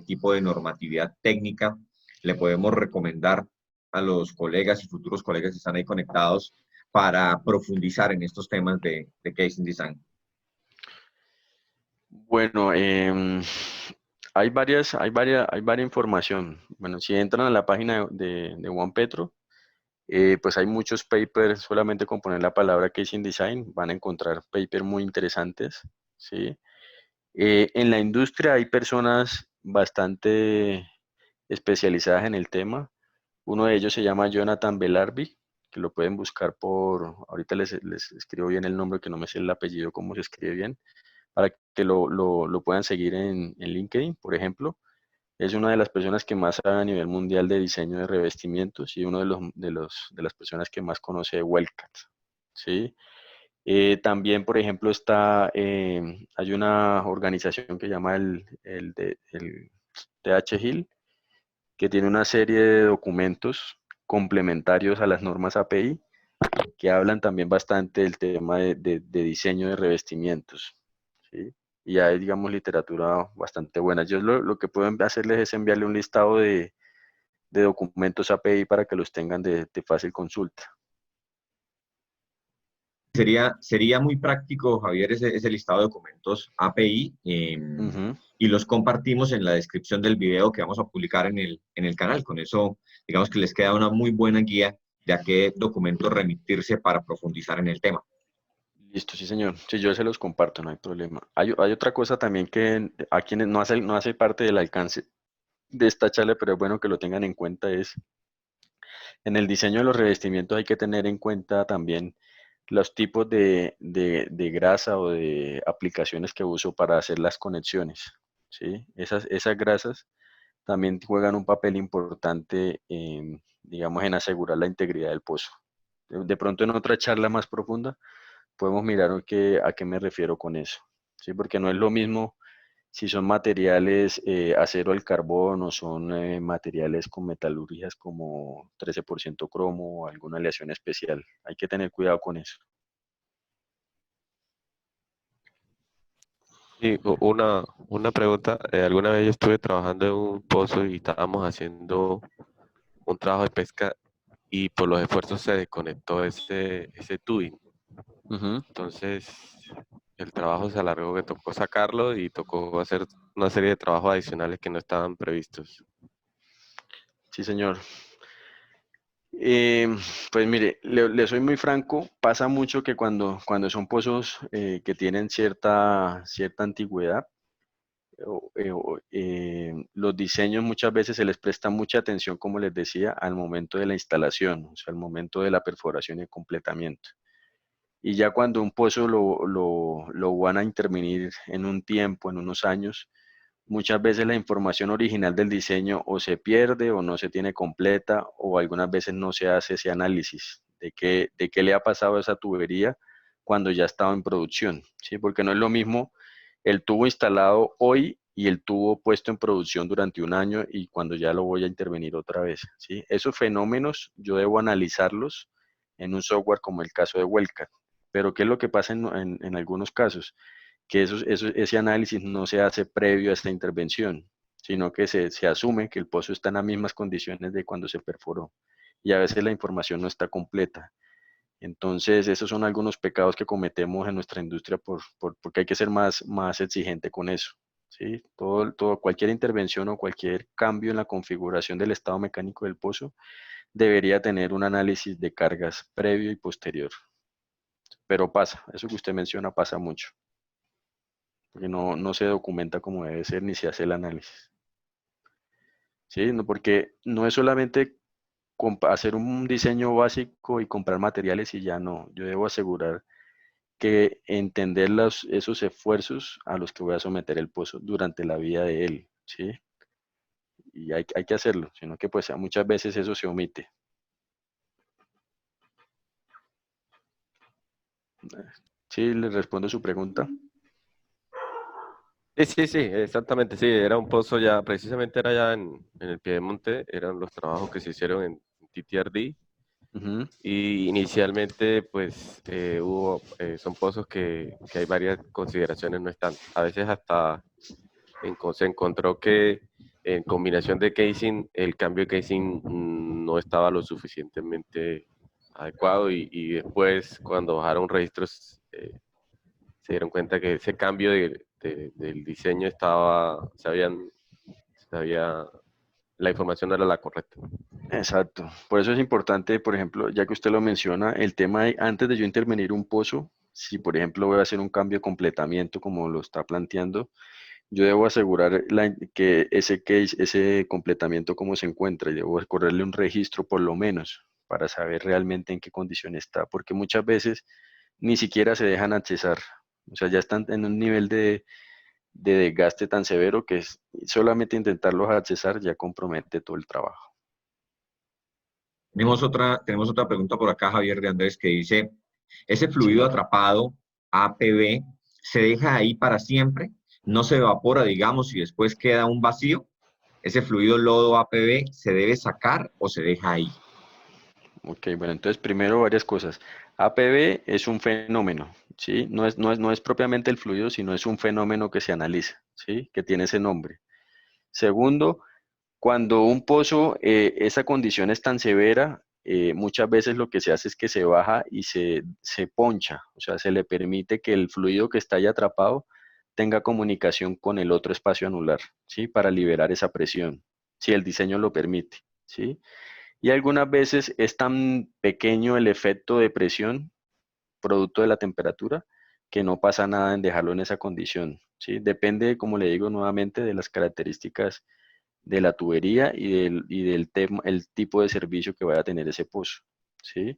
tipo de normatividad técnica le podemos recomendar a los colegas y futuros colegas que están ahí conectados para profundizar en estos temas de casing design? Bueno, hay varias información. Bueno, si entran a la página de Juan Petro, pues hay muchos papers, solamente con poner la palabra casing design van a encontrar papers muy interesantes, ¿sí? En la industria hay personas bastante especializadas en el tema. Uno de ellos se llama Jonathan Belarbi, que lo pueden buscar ahorita les escribo bien el nombre, que no me sé el apellido, cómo se escribe bien, para que lo puedan seguir en LinkedIn, por ejemplo. Es una de las personas que más sabe a nivel mundial de diseño de revestimientos y uno de las personas que más conoce de Wellcat, ¿sí? También, por ejemplo, hay una organización que llama el TH Hill, que tiene una serie de documentos complementarios a las normas API que hablan también bastante del tema de diseño de revestimientos, ¿sí? Y hay, digamos, literatura bastante buena. Yo lo que puedo hacerles es enviarle un listado de documentos API para que los tengan de fácil consulta. Sería muy práctico, Javier, ese listado de documentos API, Ujú. y los compartimos en la descripción del video que vamos a publicar en el canal. Con eso, digamos que les queda una muy buena guía de a qué documentos remitirse para profundizar en el tema. Listo, sí, señor. Sí, yo se los comparto, no hay problema. Hay otra cosa también que a quienes no hace parte del alcance de esta charla, pero es bueno que lo tengan en cuenta, es en el diseño de los revestimientos hay que tener en cuenta también los tipos de grasa o de aplicaciones que uso para hacer las conexiones, ¿sí? Esas grasas también juegan un papel importante, digamos, en asegurar la integridad del pozo. De pronto en otra charla más profunda podemos mirar a qué me refiero con eso, ¿sí? Porque no es lo mismo si son materiales acero al carbón o son materiales con metalurgias como 13% cromo o alguna aleación especial. Hay que tener cuidado con eso. Y una pregunta, alguna vez yo estuve trabajando en un pozo y estábamos haciendo un trabajo de pesca y por los esfuerzos se desconectó ese tubing. Ujú. Entonces el trabajo se alargó, que tocó sacarlo y tocó hacer una serie de trabajos adicionales que no estaban previstos. Sí, señor. Eh, pues mire, le soy muy franco, pasa mucho que cuando son pozos que tienen cierta antigüedad, los diseños muchas veces se les presta mucha atención, como les decía, al momento de la instalación, o sea, al momento de la perforación y el completamiento. Y ya cuando un pozo lo van a intervenir en un tiempo, en unos años, muchas veces la información original del diseño o se pierde o no se tiene completa o algunas veces no se hace ese análisis de qué le ha pasado a esa tubería cuando ya estaba en producción, ¿sí? Porque no es lo mismo el tubo instalado hoy y el tubo puesto en producción durante un año y cuando ya lo voy a intervenir otra vez, ¿sí? Esos fenómenos yo debo analizarlos en un software como el caso de Wellcat. Pero ¿qué es lo que pasa en algunos casos? Que ese análisis no se hace previo a esta intervención, sino que se asume que el pozo está en las mismas condiciones de cuando se perforó y a veces la información no está completa. Entonces, esos son algunos pecados que cometemos en nuestra industria porque hay que ser más exigente con eso, ¿sí? Cualquier intervención o cualquier cambio en la configuración del estado mecánico del pozo debería tener un análisis de cargas previo y posterior. Pero pasa, eso que usted menciona pasa mucho, porque no se documenta como debe ser ni se hace el análisis, ¿sí? No, porque no es solamente hacer un diseño básico y comprar materiales y ya no. Yo debo asegurar que entender esos esfuerzos a los que voy a someter el pozo durante la vida de él, ¿sí? y hay que hacerlo, sino que pues muchas veces eso se omite. ¿Sí le respondo su pregunta? Sí, exactamente, sí, era un pozo ya, precisamente era ya en el Piedemonte, eran los trabajos que se hicieron en TTRD, Ujú. y inicialmente pues son pozos que hay varias consideraciones, no están, a veces hasta se encontró que en combinación de casing, el cambio de casing no estaba lo suficientemente adecuado, y después cuando bajaron registros se dieron cuenta que ese cambio del diseño la información no era la correcta. Exacto. Por eso es importante, por ejemplo, ya que usted lo menciona, el tema de antes de yo intervenir un pozo, si por ejemplo voy a hacer un cambio de completamiento como lo está planteando, yo debo asegurar que ese case, ese completamiento cómo se encuentra, y debo correrle un registro por lo menos para saber realmente en qué condición está, porque muchas veces ni siquiera se dejan accesar, o sea, ya están en un nivel de desgaste tan severo que solamente intentarlos accesar ya compromete todo el trabajo. Tenemos otra pregunta por acá, Javier de Andrés, que dice, ¿ese fluido atrapado, APB, se deja ahí para siempre? ¿No se evapora, digamos, y después queda un vacío? ¿Ese fluido lodo APB se debe sacar o se deja ahí? Ok, bueno, entonces primero varias cosas. APB es un fenómeno, ¿sí? No es propiamente el fluido, sino es un fenómeno que se analiza, ¿sí? Que tiene ese nombre. Segundo, cuando un pozo, esa condición es tan severa, muchas veces lo que se hace es que se baja y se poncha, o sea, se le permite que el fluido que está ahí atrapado tenga comunicación con el otro espacio anular, ¿sí? Para liberar esa presión, si el diseño lo permite, ¿sí? Y algunas veces es tan pequeño el efecto de presión producto de la temperatura que no pasa nada en dejarlo en esa condición, ¿sí? Depende, como le digo nuevamente, de las características de la tubería y del el tipo de servicio que vaya a tener ese pozo, ¿sí?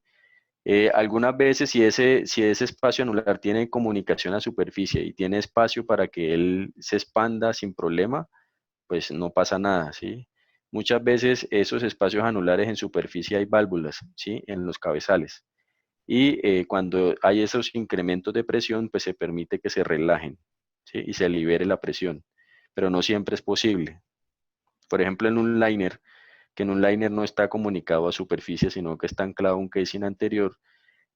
Algunas veces, si ese espacio anular tiene comunicación a superficie y tiene espacio para que él se expanda sin problema, pues no pasa nada, ¿sí? Muchas veces esos espacios anulares en superficie hay válvulas, ¿sí? En los cabezales. Y cuando hay esos incrementos de presión, pues se permite que se relajen, ¿sí? Y se libere la presión, pero no siempre es posible. Por ejemplo, que en un liner no está comunicado a superficie, sino que está anclado a un casing anterior,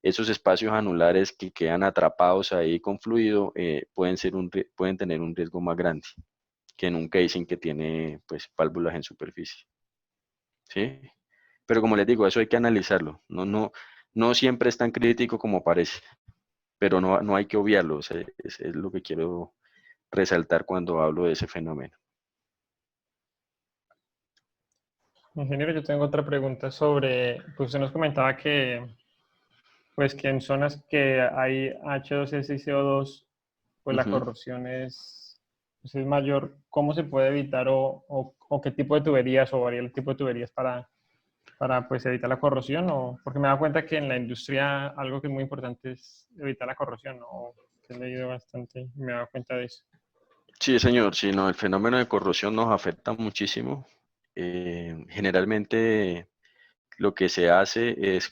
esos espacios anulares que quedan atrapados ahí con fluido pueden tener un riesgo más grande que en un casing que tiene pues válvulas en superficie, ¿sí? Pero como les digo, eso hay que analizarlo, no siempre es tan crítico como parece, pero no hay que obviarlo, o sea, es lo que quiero resaltar cuando hablo de ese fenómeno. Ingeniero, yo tengo otra pregunta sobre, pues usted nos comentaba que, pues que en zonas que hay H2S y CO2, pues la Ujú. corrosión pues es mayor. ¿Cómo se puede evitar o qué tipo de tuberías o varía el tipo de tuberías para pues evitar la corrosión? Porque me he dado cuenta que en la industria algo que es muy importante es evitar la corrosión, ¿no? Que he leído bastante y me he dado cuenta de eso. Sí, señor, sí, no, el fenómeno de corrosión nos afecta muchísimo. Generalmente lo que se hace es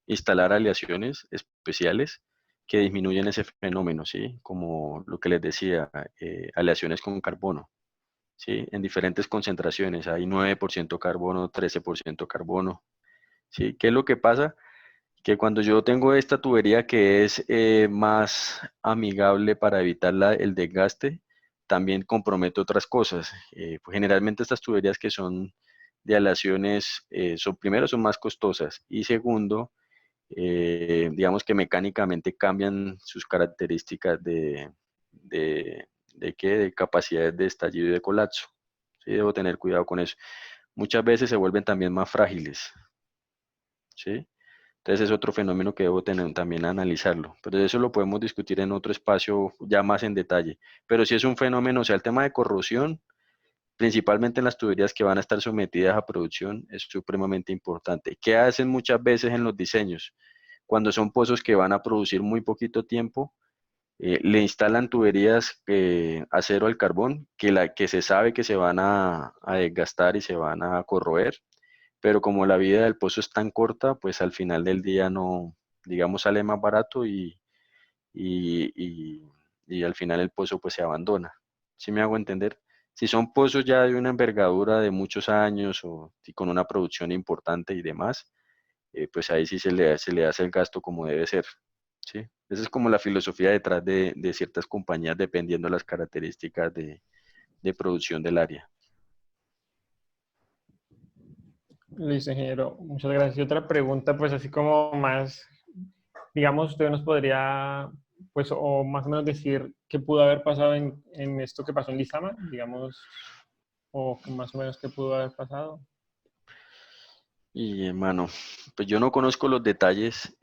instalar aleaciones especiales que disminuyen ese fenómeno, ¿sí? Como lo que les decía, aleaciones con carbono, ¿sí? En diferentes concentraciones, hay 9% carbono, 13% carbono, ¿sí? ¿Qué es lo que pasa? Que cuando yo tengo esta tubería que es más amigable para evitar el desgaste, también comprometo otras cosas. Pues generalmente estas tuberías que son de aleaciones, primero son más costosas y segundo, digamos que mecánicamente cambian sus características de capacidades de estallido y de colapso. Sí, debo tener cuidado con eso. Muchas veces se vuelven también más frágiles, ¿sí? Entonces es otro fenómeno que debo tener también a analizarlo. Pero eso lo podemos discutir en otro espacio ya más en detalle. Pero si es un fenómeno, o sea, el tema de corrosión, principalmente en las tuberías que van a estar sometidas a producción, es supremamente importante. ¿Qué hacen muchas veces en los diseños? Cuando son pozos que van a producir muy poquito tiempo, Le instalan tuberías acero al carbón que se sabe que se van a desgastar y se van a corroer, pero como la vida del pozo es tan corta, pues al final del día no, digamos, sale más barato y, y- y al final el pozo pues se abandona. ¿Sí me hago entender? Si son pozos ya de una envergadura de muchos años o si con una producción importante y demás, pues ahí sí se le hace el gasto como debe ser. ¿Sí? Esa es como la filosofía detrás de ciertas compañías dependiendo de las características de producción del área. Listo, ingeniero. Muchas gracias. Y otra pregunta, pues así como más, digamos, usted nos podría, pues, o más o menos decir qué pudo haber pasado en esto que pasó en Lizama, digamos, o más o menos qué pudo haber pasado. Y hermano, pues yo no conozco los detalles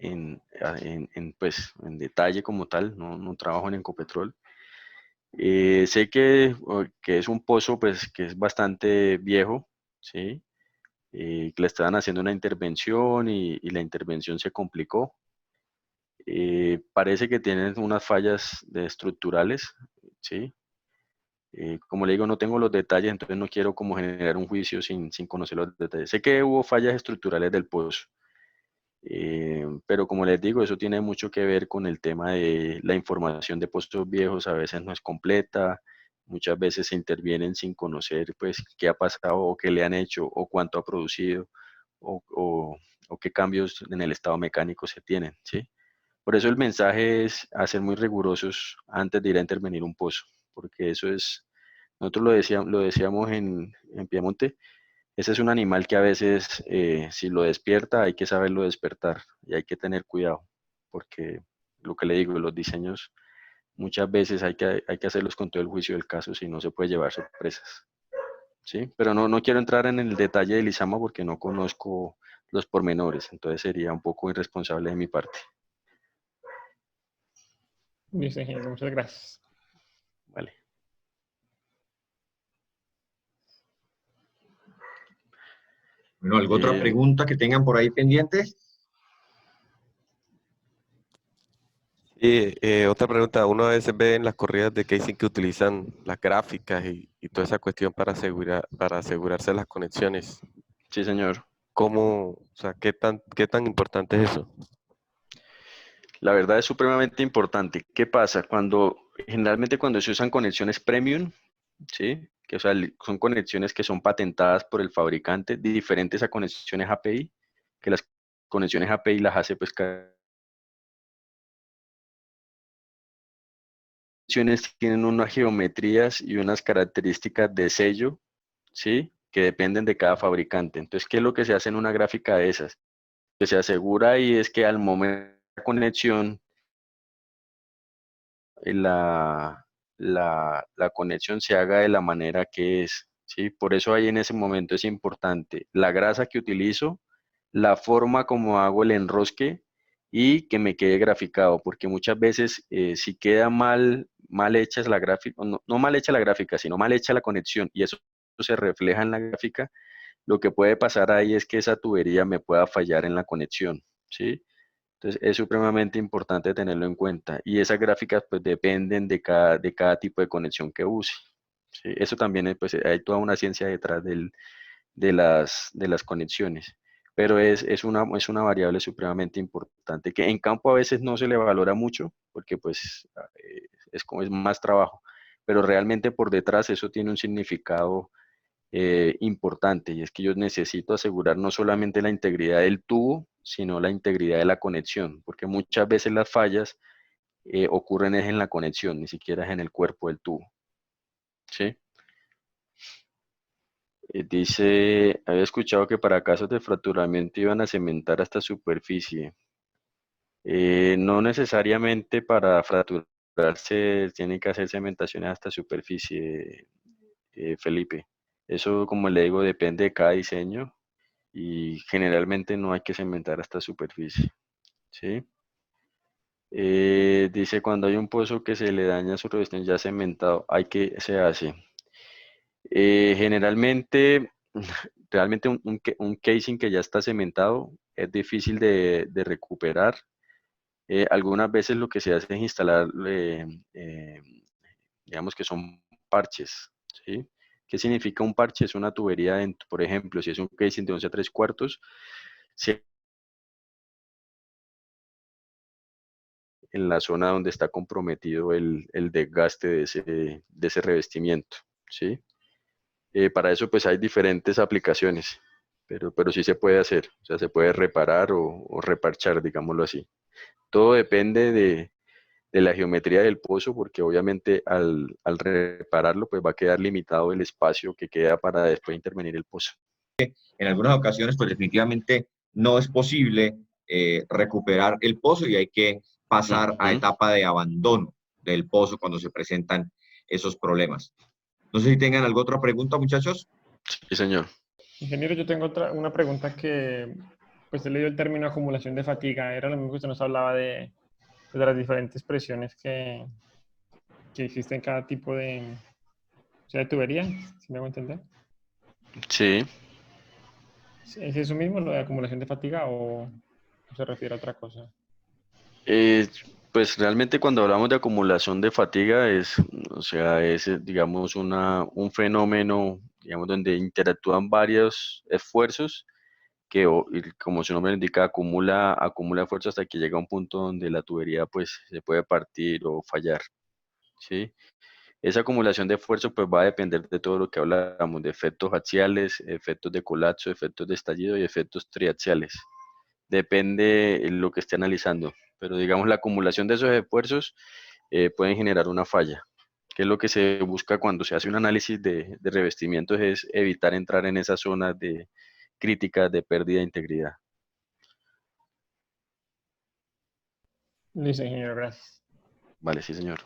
pues, en detalle como tal, no trabajo en Ecopetrol. Sé que es un pozo pues que es bastante viejo, ¿sí? Que le estaban haciendo una intervención y la intervención se complicó. Parece que tienen unas fallas estructurales, ¿sí? Como le digo, no tengo los detalles, entonces no quiero como generar un juicio sin conocer los detalles. Sé que hubo fallas estructurales del pozo, pero como les digo, eso tiene mucho que ver con el tema de la información de pozos viejos, a veces no es completa, muchas veces se intervienen sin conocer pues qué ha pasado o qué le han hecho o cuánto ha producido o, o- o qué cambios en el estado mecánico se tienen, ¿sí? Por eso el mensaje es hacer muy rigurosos antes de ir a intervenir un pozo, porque eso es, nosotros lo decíamos en Piemonte, ese es un animal que a veces, si lo despierta, hay que saberlo despertar y hay que tener cuidado, porque lo que le digo, los diseños muchas veces hay que hacerlos con todo el juicio del caso, si no se puede llevar sorpresas. ¿Sí? Pero no quiero entrar en el detalle de Lizama porque no conozco los pormenores, entonces sería un poco irresponsable de mi parte. Listo, ingeniero. Muchas gracias. Vale. Bueno, ¿alguna otra Eh, pregunta que tengan por ahí pendiente? Y otra pregunta, uno a veces ve en las corridas de casing que utilizan las gráficas y toda esa cuestión para asegurarse las conexiones. sí, señor. ¿Cómo, o sea, qué tan importante es eso? La verdad es supremamente importante. ¿Qué pasa? Generalmente cuando se usan conexiones premium, ¿sí? Que o sea, son conexiones que son patentadas por el fabricante, diferentes a conexiones API, que las conexiones API las hace pues cada conexiones tienen unas geometrías y unas características de sello, ¿sí? Que dependen de cada fabricante. Entonces, ¿qué es lo que se hace en una gráfica de esas? Lo que se asegura ahí es que al momento de la conexión la conexión se haga de la manera que es, ¿sí? Por eso ahí en ese momento es importante la grasa que utilizo, la forma como hago el enrosque y que me quede graficado, porque muchas veces si queda mal hecha la gráfica, no mal hecha la gráfica, sino mal hecha la conexión y eso se refleja en la gráfica, lo que puede pasar ahí es que esa tubería me pueda fallar en la conexión, ¿sí? Entonces, es supremamente importante tenerlo en cuenta. Y esas gráficas pues dependen de cada tipo de conexión que use. ¿Sí? Eso también, pues, hay toda una ciencia detrás de las conexiones. Pero es una variable supremamente importante que en campo a veces no se le valora mucho porque pues es más trabajo. Pero realmente por detrás eso tiene un significado importante y es que yo necesito asegurar no solamente la integridad del tubo, sino la integridad de la conexión, porque muchas veces las fallas ocurren es en la conexión, ni siquiera es en el cuerpo del tubo. ¿Sí? Dice, había escuchado que para casos de fracturamiento iban a cementar hasta superficie. No necesariamente para fracturarse tiene que hacer cementaciones hasta superficie, Felipe. Eso, como le digo, depende de cada diseño y generalmente no hay que cementar hasta superficie, ¿sí? Dice, cuando hay un pozo que se le daña su revestimiento ya cementado, se hace. Generalmente, realmente un casing que ya está cementado es difícil de recuperar Algunas veces lo que se hace es instalar, digamos que son parches, ¿sí? ¿Qué significa un parche? Es una tubería, por ejemplo, si es un casing de 11 3/4, en la zona donde está comprometido el desgaste de ese revestimiento, ¿sí? Para eso pues hay diferentes aplicaciones, pero sí se puede hacer, o sea, se puede reparar o reparchar, digámoslo así. Todo depende de la geometría del pozo, porque obviamente al repararlo pues va a quedar limitado el espacio que queda para después intervenir el pozo. En algunas ocasiones, pues definitivamente no es posible recuperar el pozo y hay que pasar a etapa de abandono del pozo cuando se presentan esos problemas. No sé si tengan alguna otra pregunta, muchachos. Sí, señor. Ingeniero, yo tengo una pregunta que, pues he leído el término acumulación de fatiga. Era lo mismo que usted nos hablaba de las diferentes presiones que existen en cada tipo de, o sea, de tubería, si me hago entender. Sí. ¿Es eso mismo, lo de acumulación de fatiga, o se refiere a otra cosa? Pues realmente cuando hablamos de acumulación de fatiga o sea, es, digamos, un fenómeno, digamos, donde interactúan varios esfuerzos que, y como su nombre indica, acumula fuerza hasta que llega a un punto donde la tubería, pues, se puede partir o fallar, ¿sí? Esa acumulación de esfuerzo, pues, va a depender de todo lo que hablamos, de efectos axiales, efectos de colapso, efectos de estallido y efectos triaxiales. Depende de lo que esté analizando, pero digamos la acumulación de esos esfuerzos pueden generar una falla. ¿Qué es lo que se busca cuando se hace un análisis de revestimientos? Es evitar entrar en esas zonas de críticas de pérdida de integridad. Listo, ingeniero, gracias. Vale, sí, señor.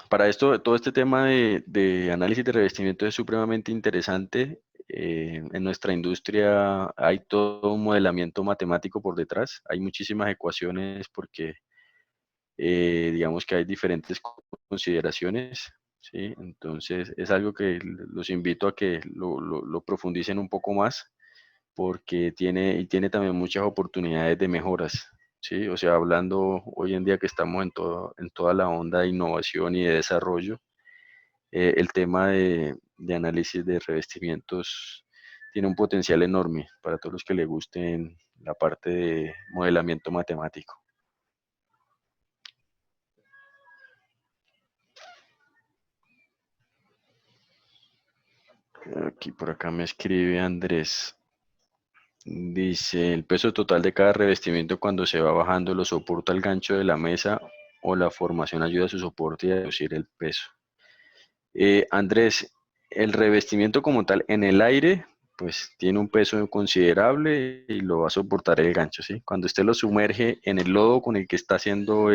Para esto, todo este tema de análisis de revestimiento es supremamente interesante. En nuestra industria hay todo un modelamiento matemático por detrás. Hay muchísimas ecuaciones porque digamos que hay diferentes consideraciones, ¿sí? Entonces es algo que los invito a que lo profundicen un poco más porque tiene también muchas oportunidades de mejoras, ¿sí? O sea, hablando hoy en día que estamos en toda la onda de innovación y de desarrollo, el tema de análisis de revestimientos tiene un potencial enorme para todos los que les gusten la parte de modelamiento matemático. Aquí por acá me escribe Andrés. Dice, el peso total de cada revestimiento cuando se va bajando lo soporta el gancho de la mesa o la formación ayuda a su soporte y a reducir el peso. Andrés, el revestimiento como tal en el aire, pues tiene un peso considerable y lo va a soportar el gancho, ¿sí? Cuando usted lo sumerge en el lodo con el que está haciendo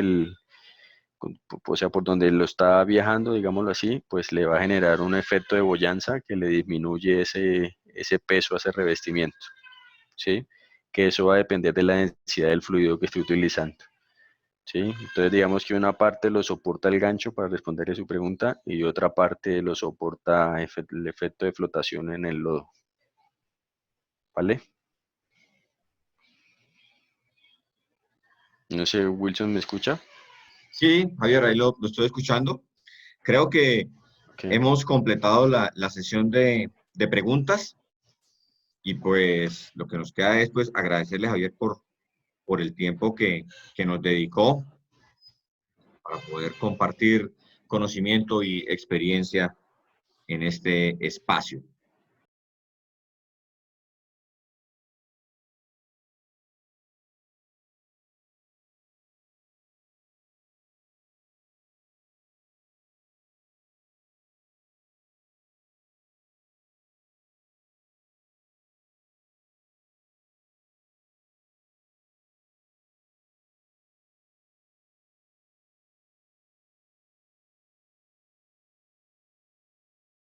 o sea, por donde lo está viajando, digámoslo así, pues le va a generar un efecto de bollanza que le disminuye ese peso a ese revestimiento, ¿sí? Que eso va a depender de la densidad del fluido que esté utilizando, ¿sí? Entonces digamos que una parte lo soporta el gancho para responderle su pregunta y otra parte lo soporta el efecto de flotación en el lodo, ¿vale? No sé, Wilson, ¿me escucha? Sí, Javier, ahí lo estoy escuchando. Creo que Ok. hemos completado la sesión de preguntas y pues lo que nos queda es pues agradecerle, Javier, por el tiempo que nos dedicó para poder compartir conocimiento y experiencia en este espacio.